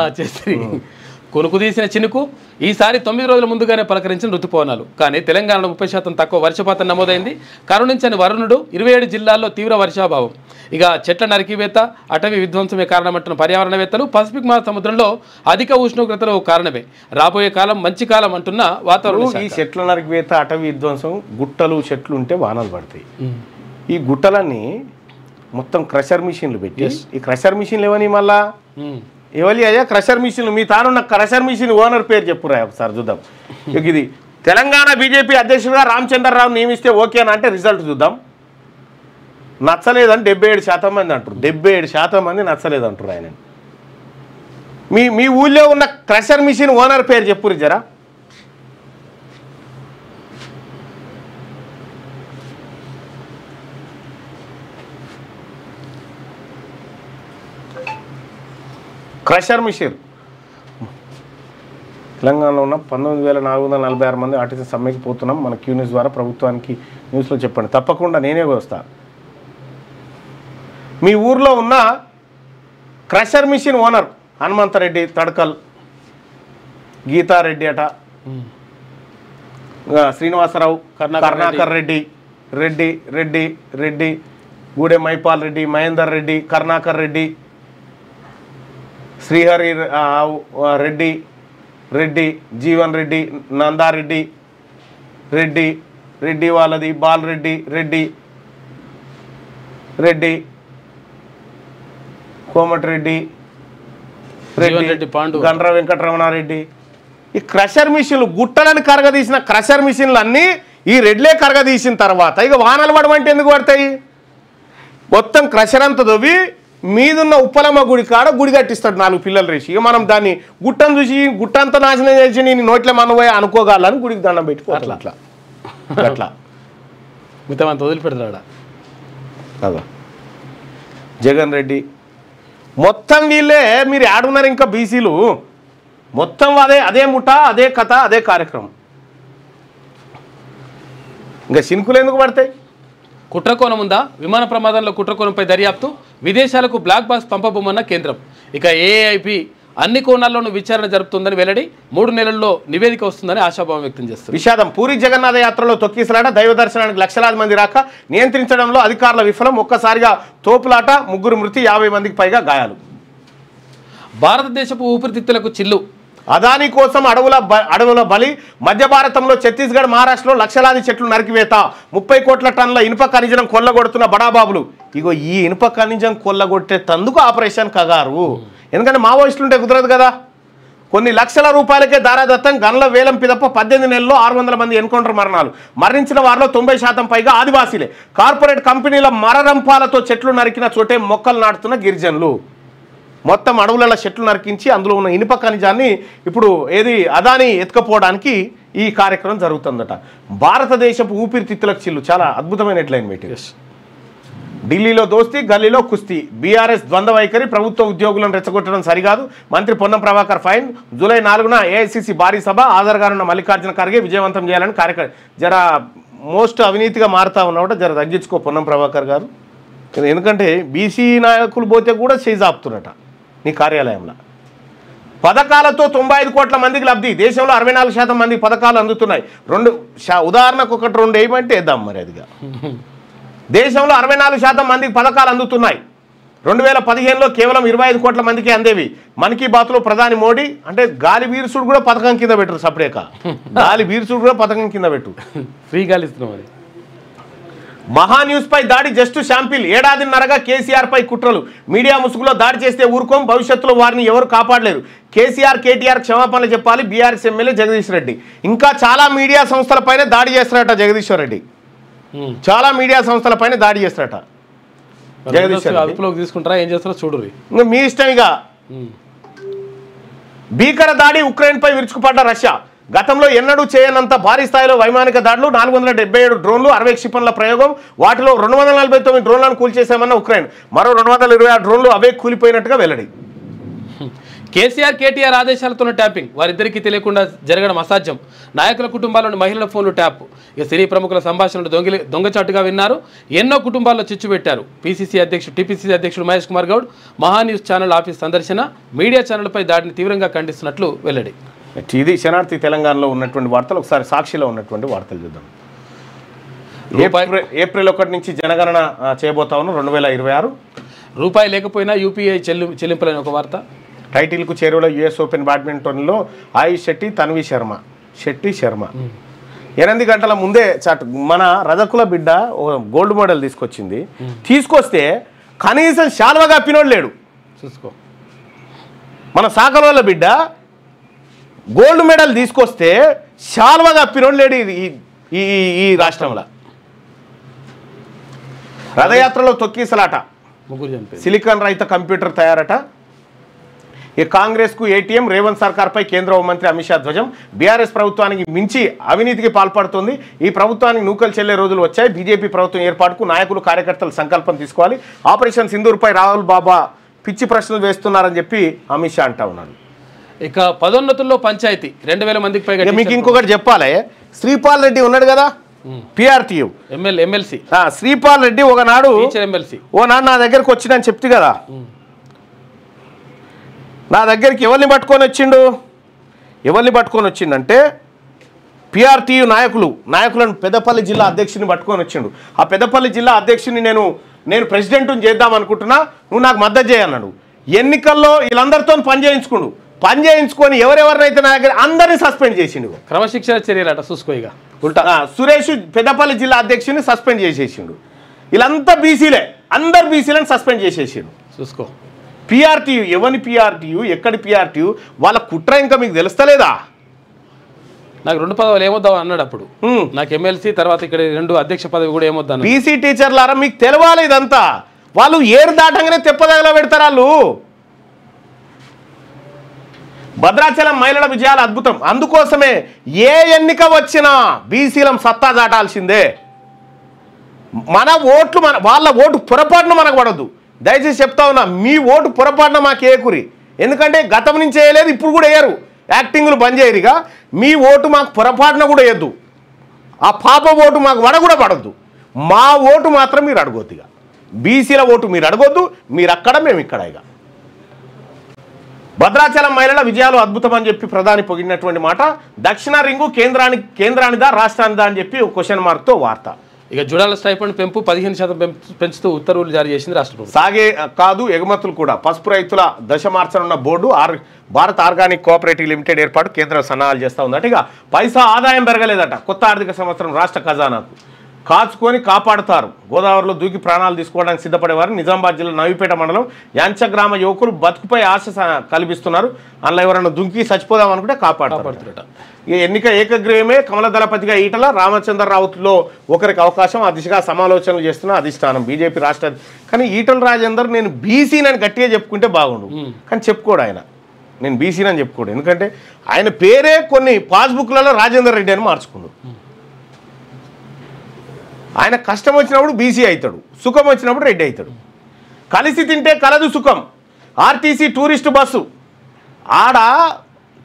కొనుకు తీసిన చినుకు ఈసారి 9 రోజుల ముందుగానే పలకరించిన ఋతుపవనాలు. కానీ తెలంగాణలో 30% తక్కువ వర్షపాతం నమోదైంది. కరుణించని వరుణుడు, 27 జిల్లాల్లో తీవ్ర వర్షాభావం. ఇక చెట్ల నరికివేత, అటవీ విధ్వంసమే కారణమంటున్న పర్యావరణవేత్తలు. పసిఫిక్ మహాసముద్రంలో అధిక ఉష్ణోగ్రతలు కారణమే, రాబోయే కాలం మంచి కాలం అంటున్న వాతావరణ. ఈ చెట్ల నరికివేత, అటవీ విధ్వంసం, గుట్టలు చెట్లు ఉంటే వానలు పడతాయి. ఈ గుట్టలన్నీ మొత్తం క్రషర్ మిషన్లు పెట్టి, ఈ క్రషర్ మిషన్లు ఏమని మళ్ళా ఎవరి అయ్యా క్రషర్ మిషన్? మీ తానున్న క్రషర్ మిషన్ ఓనర్ పేరు చెప్పురా ఒకసారి చూద్దాం. ఇది తెలంగాణ బీజేపీ అధ్యక్షుడిగా రామచంద్రరావు నియమిస్తే ఓకేనా అంటే రిజల్ట్ చూద్దాం. నచ్చలేదని 77% మంది అంటారు. 77% మంది నచ్చలేదు అంటారు ఆయన. మీ ఊళ్ళో ఉన్న క్రషర్ మిషన్ ఓనర్ పేరు చెప్పురు జరా. క్రషర్ మిషన్ తెలంగాణలో ఉన్న 19,446 మంది ఆర్టీసీ సమ్మెకి పోతున్నాం. మన క్యూ న్యూస్ ద్వారా ప్రభుత్వానికి న్యూస్లో చెప్పండి. తప్పకుండా నేనే వస్తా. మీ ఊర్లో ఉన్న crusher machine owner Hanumanta Reddy Tadakal, Geeta Reddy అట, శ్రీనివాసరావు, కరుణాకర్ రెడ్డి, రెడ్డి రెడ్డి రెడ్డి గూడెం మైపాల్ రెడ్డి, మహేందర్ రెడ్డి, కరుణాకర్ రెడ్డి, శ్రీహరి రెడ్డి రెడ్డి, జీవన్ రెడ్డి, నందారెడ్డి రెడ్డి, రెడ్డి వాళ్ళది బాలరెడ్డి రెడ్డి రెడ్డి, కోమటిరెడ్డి రెడ్డి, గండ్ర వెంకటరమణారెడ్డి. ఈ క్రషర్ మిషన్లు గుట్టలని కరగదీసిన క్రషర్ మిషన్లు అన్నీ ఈ రెడ్లే కరగదీసిన తర్వాత ఇక వానలు పడమంటే ఎందుకు పడతాయి? మొత్తం క్రషర్ అంతా దొవ్వి మీదున్న ఉప్పలమ్మ గుడి కాడ గుడి కట్టిస్తాడు 4 పిల్లలు రేసి. ఇక మనం దాన్ని గుట్టను చూసి గుట్టంతా నాశనం చేసి నేను నోట్లే మనపోయి అనుకోగలని గుడికి దండం పెట్టుకోవాలి. అట్లా అట్లా మిగతా అంత వదిలిపెడతాడా కదా జగన్ రెడ్డి మొత్తం వీళ్ళే. మీరు ఆడున్నారు ఇంకా బీసీలు మొత్తం అదే ముఠ, అదే కథ, అదే కార్యక్రమం. ఇంకా శింకులు ఎందుకు పడతాయి? కుట్రకోణం ఉందా? విమాన ప్రమాదంలో కుట్రకోణంపై దర్యాప్తు, విదేశాలకు బ్లాక్ బాక్స్ పంపబోమన్న కేంద్రం. ఇక ఏఐపి అన్ని కోణాల్లోనూ విచారణ జరుపుతుందని వెల్లడి, 3 నెలల్లో నివేదిక వస్తుందని ఆశాభావం వ్యక్తం చేస్తారు. విషాదం. పూరి జగన్నాథ యాత్రలో తొక్కిసలాట, దైవ దర్శనానికి లక్షలాది మంది రాక నియంత్రించడంలో అధికారుల విఫలం, ఒక్కసారిగా తోపులాట, 3 మృతి, 50 మందికి పైగా గాయాలు. భారతదేశపు ఊపిరితిత్తులకు చిల్లు, అదానీ కోసం అడవుల బలి. మధ్య భారతంలో ఛత్తీస్గఢ్, మహారాష్ట్రలో లక్షలాది చెట్లు నరికివేత, 30 కోట్ల టన్నుల ఇనుప ఖనిజం కొల్లగొడుతున్న బడాబాబులు. ఇగో ఈ ఇనుప ఖనిజం కొల్లగొట్టేందుకు ఆపరేషన్ కగారు. ఎందుకంటే మావోయిస్టులు ఉంటే కుదరదు కదా. కొన్ని లక్షల రూపాయలకే దారాదత్తం, గన్ల వేలం పిదప్ప 18 నెలల్లో 600 మంది ఎన్కౌంటర్ మరణాలు. మరణించిన వారిలో 90% పైగా ఆదివాసీలే. కార్పొరేట్ కంపెనీల మరరంపాలతో చెట్లు నరికిన చోటే మొక్కలు నాటుతున్న గిరిజనులు. మొత్తం అడవులలో చెట్లు నరికించి అందులో ఉన్న ఇనుప ఖనిజాన్ని ఇప్పుడు అదానీ ఎత్తుకపోవడానికి ఈ కార్యక్రమం జరుగుతుందట. భారతదేశపు ఊపిరితిత్తులకు చిల్లు. చాలా అద్భుతమైన హెడ్లైన్ మీటింగ్. ఢిల్లీలో దోస్తీ, గల్లీలో కుస్తీ. బీఆర్ఎస్ ద్వంద్వ వైఖరి, ప్రభుత్వ ఉద్యోగులను రెచ్చగొట్టడం సరికాదు. మంత్రి పొన్నం ప్రభాకర్ ఫైన్. జూలై 4న ఏఐసిసి భారీ సభ, హాజరుగానున్న మల్లికార్జున ఖర్గే విజయవంతం చేయాలని కార్యక్రమం. జర మోస్ట్ అవినీతిగా మారుతా ఉన్నమాట, జర తగ్గించుకో పొన్నం ప్రభాకర్ గారు. ఎందుకంటే బీసీ నాయకులు పోతే కూడా చేజాపుతున్నట నీ కార్యాలయంలో. పథకాలతో 95 కోట్ల మందికి లబ్ధి. దేశంలో 64% మందికి పథకాలు అందుతున్నాయి. ఉదాహరణకు 1-2 ఏమంటే వేద్దాం మరి. అదిగా దేశంలో 64% మందికి పథకాలు అందుతున్నాయి. 2015లో కేవలం 25 కోట్ల మందికి అందేవి. మన్ కీ బాత్లో ప్రధాని మోడీ అంటే గాలి బీర్సుడు కూడా పథకం కింద పెట్టరు. సపరేక గాలి బీర్సుడు కూడా పథకం కింద పెట్టు. ఫ్రీ గాలి ఇస్తున్నాం. మహాన్యూస్ పై దాడి జస్ట్ శాంపిల్. 1.5 ఏళ్లున్నరగా కేసీఆర్ పై కుట్రలు. మీడియా ముసుగులో దాడి చేస్తే ఊరుకోం, భవిష్యత్తులో వారిని ఎవరు కాపాడలేరు. కేసీఆర్, కేటీఆర్ క్షమాపణలు చెప్పాలి. BRS MLA Jagadish Reddy. ఇంకా చాలా మీడియా సంస్థలపైన దాడి చేస్తారట జగదీశ్వర్ రెడ్డి. చాలా మీడియా సంస్థలపైన దాడి చేస్తారట జగదీష్ రెడ్డి. అదుపులోకి తీసుకుంటారా, ఏం చేస్తారో చూడు, మీ ఇష్టం. ఇక భీకర దాడి, ఉక్రెయిన్ పై విరుచుకుపడ్డ రష్యా. గతంలో ఎన్నడూ చేయనంత భారీ స్థాయిలో వైమానిక దాడులు, 477 డ్రోన్లు, 60 క్షిపణుల ప్రయోగం. వాటిలో 249 డ్రోన్లను కూల్చేశామన్న ఉక్రెయిన్. మరో 226 డ్రోన్లు అవే కూలిపోయినట్టుగా వెల్లడి. కేసీఆర్, కేటీఆర్ ఆదేశాలతోనే ట్యాపింగ్. వారిద్దరికీ తెలియకుండా జరగడం అసాధ్యం. నాయకుల కుటుంబాల్లోని మహిళల ఫోన్లు ట్యాప్. ఇక సినీ ప్రముఖుల సంభాషణలు దొంగచాటుగా విన్నారు. ఎన్నో కుటుంబాల్లో చిచ్చు పెట్టారు. టీపీసీసీ అధ్యక్షుడు మహేష్ కుమార్ గౌడ్ మహాన్యూస్ ఛానల్ ఆఫీస్ సందర్శన. మీడియా ఛానల్పై దాడిని తీవ్రంగా ఖండిస్తున్నట్లు వెల్లడి. ఇది శనార్థి తెలంగాణలో ఉన్నటువంటి వార్తలు. ఒకసారి సాక్షిలో ఉన్నటువంటి వార్తలు చూద్దాం. ఏప్రిల్ 1 నుంచి జనగణన చేయబోతా ఉన్నాం 2026. రూపాయి లేకపోయినా యూపీఐ చెల్లింపులని ఒక వార్త. టైటిల్కు చేరువలో యుఎస్ ఓపెన్ బ్యాడ్మింటన్లో ఆయుష్ శెట్టి శర్మ 8 గంటల ముందే మన రజకుల బిడ్డ గోల్డ్ మెడల్ తీసుకొస్తే కనీసం శాల్వగా కప్పినోడు లేడు. చూసుకో, మన సాకలోళ్ళ బిడ్డ గోల్డ్ మెడల్ తీసుకొస్తే శాల్వగా కప్పినోడు లేడు ఈ రాష్ట్రంలో. రథయాత్రలో తొక్కిసలాట, సిలికాన్ రహిత కంప్యూటర్ తయారట. ఈ కాంగ్రెస్కు ఏటీఎం. రేవంత్ సర్కార్పై కేంద్ర హోంమంత్రి అమిత్ షా ధ్వజం. బీఆర్ఎస్ ప్రభుత్వానికి మించి అవినీతికి పాల్పడుతోంది. ఈ ప్రభుత్వానికి నూకలు చెల్లే రోజులు వచ్చాయి. బీజేపీ ప్రభుత్వం ఏర్పాటుకు నాయకులు, కార్యకర్తలు సంకల్పం తీసుకోవాలి. ఆపరేషన్ సింధూర్పై రాహుల్ బాబా పిచ్చి ప్రశ్నలు వేస్తున్నారని చెప్పి అమిత్ షా అంటా ఉన్నాడు. ఇక పదోన్నతుల్లో పంచాయతీ 2000 మందికి పైగా. మీకు ఇంకొకటి చెప్పాలి. శ్రీపాల్ రెడ్డి ఉన్నాడు కదా, పిఆర్టీయూ ఎమ్మెల్సీ. శ్రీపాల్ రెడ్డి ఒకనాడు ఎమ్మెల్సీ నా దగ్గరకు వచ్చిందని చెప్తే కదా, నా దగ్గరికి ఎవరిని పట్టుకొని వచ్చిండంటే పిఆర్టీయు నాయకులను పెద్దపల్లి జిల్లా అధ్యక్షుని పట్టుకొని వచ్చిండు. ఆ పెద్దపల్లి జిల్లా అధ్యక్షుని నేను ప్రెసిడెంట్ని చేద్దాం అనుకుంటున్నా, నువ్వు నాకు మద్దతు చేయన్నాడు. ఎన్నికల్లో వీళ్ళందరితో పని చేయించుకొని ఎవరెవరినైతే నా దగ్గర అందరినీ సస్పెండ్ చేసిండు. క్రమశిక్షణ చర్యలట చూసుకో. ఇక సురేష్ పెద్దపల్లి జిల్లా అధ్యక్షుని సస్పెండ్ చేసేసిండు. వీళ్ళంతా అందరు బీసీలను సస్పెండ్ చేసేసిండు. చూసుకో. పిఆర్టీయు ఎవరి పిఆర్టీయు, ఎక్కడి పిఆర్టీయు, వాళ్ళ కుట్ర ఇంకా మీకు తెలుస్తలేదా? నాకు 2 పదవులు ఏమొద్దాం అన్నాడు అప్పుడు. నాకు ఎమ్మెల్సీ తర్వాత ఇక్కడ 2 అధ్యక్ష పదవి కూడా ఏమొద్దాను. బీసీ టీచర్లారా మీకు తెలవాలి ఇదంతా. వాళ్ళు ఏరు దాటంగానే తెప్పదగల పెడతారు వాళ్ళు. భద్రాచలం మహిళల విజయాలు అద్భుతం. అందుకోసమే ఏ ఎన్నిక వచ్చినా బీసీలం సత్తా దాటాల్సిందే. మన ఓట్లు వాళ్ళ ఓటు పొరపాటున మనకు పడద్దు. దయచేసి చెప్తా ఉన్నా, మీ ఓటు పొరపాటున మాకు ఏకురి. ఎందుకంటే గతం నుంచి వేయలేదు, ఇప్పుడు కూడా వేయరు. యాక్టింగ్లు బంద్ చేయరుగా. మీ ఓటు మాకు పొరపాటున కూడా వేయద్దు. ఆ పాప ఓటు మాకు కూడా పడద్దు. మా ఓటు మాత్రం మీరు అడగొద్దు. ఇక బీసీల ఓటు మీరు అడగొద్దు, మీరు అక్కడ మేము ఇక్కడ. ఇక భద్రాచలం మహిళల విజయాలు అద్భుతం అని చెప్పి ప్రధాని పొగిడినటువంటి మాట. దక్షిణ రింగు కేంద్రానిదా రాష్ట్రానిదా అని చెప్పి క్వశ్చన్ మార్క్తో వార్త. ఇక జుడాల స్టైపెండ్ పెంపు 15% పెంచుతూ ఉత్తర్వులు జారీ చేసింది రాష్ట్ర ప్రభుత్వం. సాగే కాదు ఎగుమతులు కూడా. పసుపు రైతుల దశ మార్చనున్న board Bharat organic cooperative limited ఏర్పాటు కేంద్రం సన్నాహాలు చేస్తూ ఉందట. ఇక పైసా ఆదాయం పెరగలేదట. కొత్త ఆర్థిక సంవత్సరం రాష్ట్ర ఖజానాకు కాచుకొని కాపాడుతారు. గోదావరిలో దూకి ప్రాణాలు తీసుకోవడానికి సిద్ధపడేవారు. నిజామాబాద్ జిల్లా నవీపేట మండలం యాంచగ్రామ యువకులు బతుకుపై ఆశ కల్పిస్తున్నారు. అందులో ఎవరైనా దుంకి చచ్చిపోదాం అనుకుంటే కాపాడుతారట. ఈ ఎన్నిక ఏకగ్రీవమే. కమల దళపతిగా ఈటల, రామచంద్రరావులో ఒకరికి అవకాశం. ఆ దిశగా సమాలోచనలు చేస్తున్న అధిష్టానం బీజేపీ రాష్ట్ర. కానీ ఈటల రాజేందర్ నేను బీసీనని గట్టిగా చెప్పుకుంటే బాగుండు, కానీ చెప్పుకోడు ఆయన. నేను బీసీనని చెప్పుకోడు. ఎందుకంటే ఆయన పేరే కొన్ని పాస్బుక్లలో రాజేందర్ రెడ్డి అని మార్చుకుండు. ఆయన కష్టం వచ్చినప్పుడు బీసీ అవుతాడు, సుఖం వచ్చినప్పుడు రెడ్డి అవుతాడు. కలిసి తింటే కలదు సుఖం. ఆర్టీసీ టూరిస్టు బస్సు ఆడ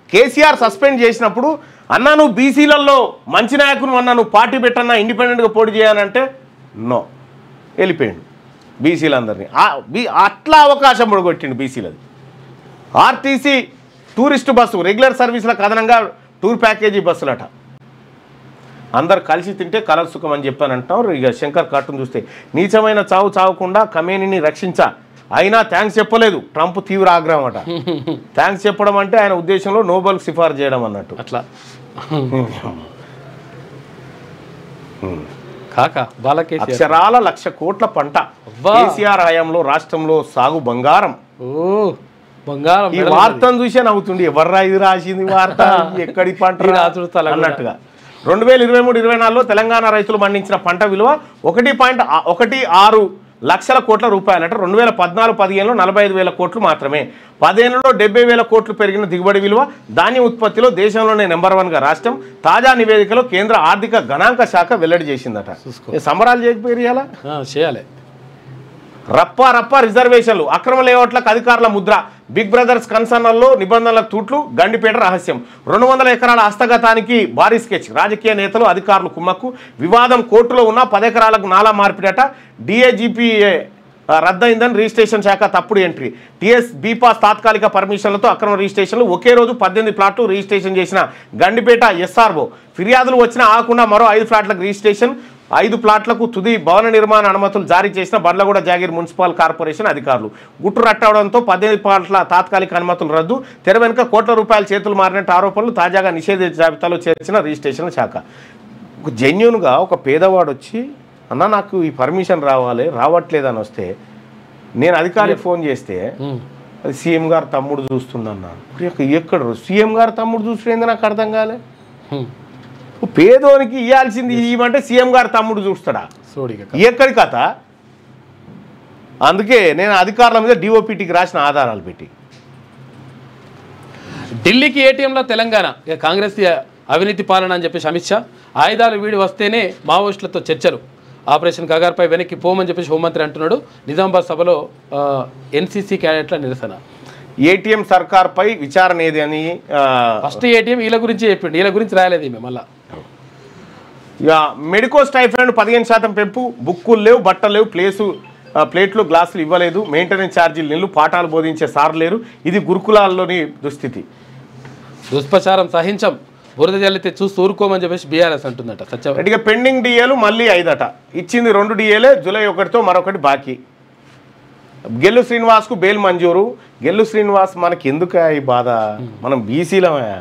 కేసీఆర్ సస్పెండ్ చేసినప్పుడు, అన్నా నువ్వు బీసీలలో మంచి నాయకులు అన్నా, నువ్వు పార్టీ పెట్టన్నా, ఇండిపెండెంట్గా పోటీ చేయాలంటే నో, వెళ్ళిపోయాడు బీసీలందరినీ. అట్లా అవకాశం పొడగొట్టిండు బీసీలది. ఆర్టీసీ టూరిస్టు బస్సు రెగ్యులర్ సర్వీసులకు అదనంగా టూర్ ప్యాకేజీ బస్సులట. అందరు కలిసి తింటే కలర్ సుఖం అని చెప్పానంటారు. ఇక శంకర్ కార్టూన్ చూస్తే నీచమైన చావకుండా కమేనిని రక్షించా, అయినా థ్యాంక్స్ చెప్పలేదు. ట్రంప్ తీవ్ర ఆగ్రహం అట. థ్యాంక్స్ చెప్పడం అంటే ఆయన ఉద్దేశంలో నోబెల్ సిఫార్సు చేయడం అన్నట్టు. అట్లా కాక అక్షరాల 1,00,000 కోట్ల పంట కేసీఆర్ హయాంలో రాష్ట్రంలో సాగు బంగారం. బంగారం. ఈ వార్తను చూసే నవ్వుతుండే, ఎవర్రా ఇది రాసింది వార్త, ఎక్కడి పంట అన్నట్టుగా. 2023-24లో తెలంగాణ రైతులు పండించిన పంట విలువ 1.16 లక్షల కోట్ల రూపాయలట. 2014-15లో 45,000 కోట్లు మాత్రమే. 10 ఏళ్లలో 70,000 కోట్లు పెరిగిన దిగుబడి విలువ. ధాన్యం ఉత్పత్తిలో దేశంలోనే నెంబర్ 1గా రాష్ట్రం. తాజా నివేదికలో కేంద్ర ఆర్థిక గణాంక శాఖ వెల్లడి చేసిందట. సంబరాలు చేయకపోయారు ఇలా చేయాలి. రప్ప రిజర్వేషన్లు, అక్రమ లేఅవుట్లకు అధికారుల ముద్ర. బిగ్ బ్రదర్స్ కన్సర్న్లలో నిబంధనల తూట్లు. గండిపేట రహస్యం. 200 ఎకరాల హస్తగతానికి భారీ స్కెచ్. రాజకీయ నేతలు అధికారులు కుమ్మక్కు. వివాదం కోర్టులో ఉన్న 10 ఎకరాలకు నాలా మార్పిడట. డిఏజీపీ రద్దయిందని రిజిస్ట్రేషన్ శాఖ తప్పుడు ఎంట్రీ. టీఎస్ బీపాస్ తాత్కాలిక పర్మిషన్లతో అక్రమ రిజిస్ట్రేషన్లు. ఒకే రోజు 18 ప్లాట్లు రిజిస్ట్రేషన్ చేసిన గండిపేట ఎస్ఆర్ఓ. ఫిర్యాదులు వచ్చినా ఆకుండా మరో 5 ఫ్లాట్లకు రిజిస్ట్రేషన్. 5 ప్లాట్లకు తుది భవన నిర్మాణ అనుమతులు జారీ చేసిన బండ్లగూడ జాగీర్ మున్సిపల్ కార్పొరేషన్ అధికారులు. గుట్టు రట్టవడంతో 18 ప్లాట్ల తాత్కాలిక అనుమతులు రద్దు. తెర వెనుక కోట్ల రూపాయల చేతులు మారినట్టు ఆరోపణలు. తాజాగా నిషేధిత జాబితాలో చేర్చిన రిజిస్ట్రేషన్ శాఖ. జెన్యున్గా ఒక పేదవాడు వచ్చి, అన్న నాకు ఈ పర్మిషన్ రావట్లేదని వస్తే, నేను అధికారికి ఫోన్ చేస్తే అది సీఎం గారు తమ్ముడు చూస్తుందన్నాను. ఎక్కడ సీఎం గారు తమ్ముడు చూస్తుందే నాకు అర్థం కాలే. పేదోనికి ఇవ్వాల్సింది ఇవ్వమంటే సీఎం గారు తమ్ముడు చూస్తాడా? ఎక్కడి కథ? అందుకే నేను అధికారుల మీద డిఓపిటికి రాసిన ఆధారాలు పెట్టి. ఢిల్లీకి ఏటీఎంలో తెలంగాణ కాంగ్రెస్ అవినీతి పాలన అని చెప్పేసి అమిత్ షా. ఆయుధాలు వీడి వస్తేనే మావోయిస్టులతో చర్చలు. ఆపరేషన్ కగార్పై వెనక్కి పోమని చెప్పేసి హోంమంత్రి అంటున్నాడు. నిజామాబాద్ సభలో ఎన్సీసీ క్యాడెట్ల నిరసన. ఏటీఎం సర్కార్పై విచారణ ఏది అని ఫస్ట్ ఏటీఎం వీళ్ళ గురించి చెప్పిండు, వీళ్ళ గురించి రాయలేదు ఈమె. మళ్ళా ఇక మెడికో స్టైఫండ్ 15% పెంపు. బుక్కులు లేవు, బట్టలు లేవు, ప్లేసు ప్లేట్లు గ్లాసులు ఇవ్వలేదు, మెయింటెనెన్స్ ఛార్జీలు నిల్లు, పాఠాలు బోధించే సార్ లేరు. ఇది గురుకులాల్లోని దుస్థితి. దుష్ప్రచారం సహించం, బురద జల్లితే చూసి ఊరుకోమని చెప్పేసి బీఆర్ఎస్ అంటుందట. సత్యం ఇక పెండింగ్ డిఏలు మళ్ళీ 5 అట. ఇచ్చింది 2 డిఏలే, జూలై 1తో మరొకటి బాకీ. గెల్లు శ్రీనివాస్కు బెయిల్ మంజూరు. గెల్లు శ్రీనివాస్ మనకి ఎందుకు ఈ బాధ? మనం బీసీలమే,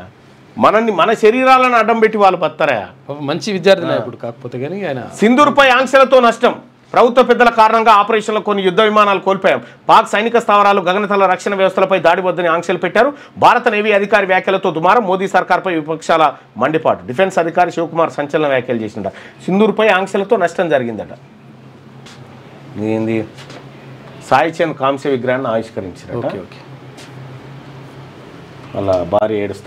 మన శరీరాలను అడ్డం పెట్టి వాళ్ళు బతారా? మంచి విద్యార్థి నాయకుడు కాకపోతే కానీ ఆయన. సింధూర్పై ఆంక్షలతో నష్టం. ప్రభుత్వ పెద్దల కారణంగా ఆపరేషన్లో కొన్ని యుద్ధ విమానాలు కోల్పోయాం. పాక్ సైనిక స్థావరాలు, గగనతల రక్షణ వ్యవస్థలపై దాడి వద్దని ఆంక్షలు పెట్టారు. భారత నేవీ అధికారి వ్యాఖ్యలతో దుమారం. మోదీ సర్కార్పై విపక్షాల మండిపాటు. డిఫెన్స్ అధికారి శివకుమార్ సంచలన వ్యాఖ్యలు చేసిండ. సింధూర్పై ఆంక్షలతో నష్టం జరిగిందట. ఏంది? సాయి చంద్ కాంస్య విగ్రహాన్ని ఆవిష్కరించారట. Okay okay. వాళ్ళ భార్య ఏడుస్తారు.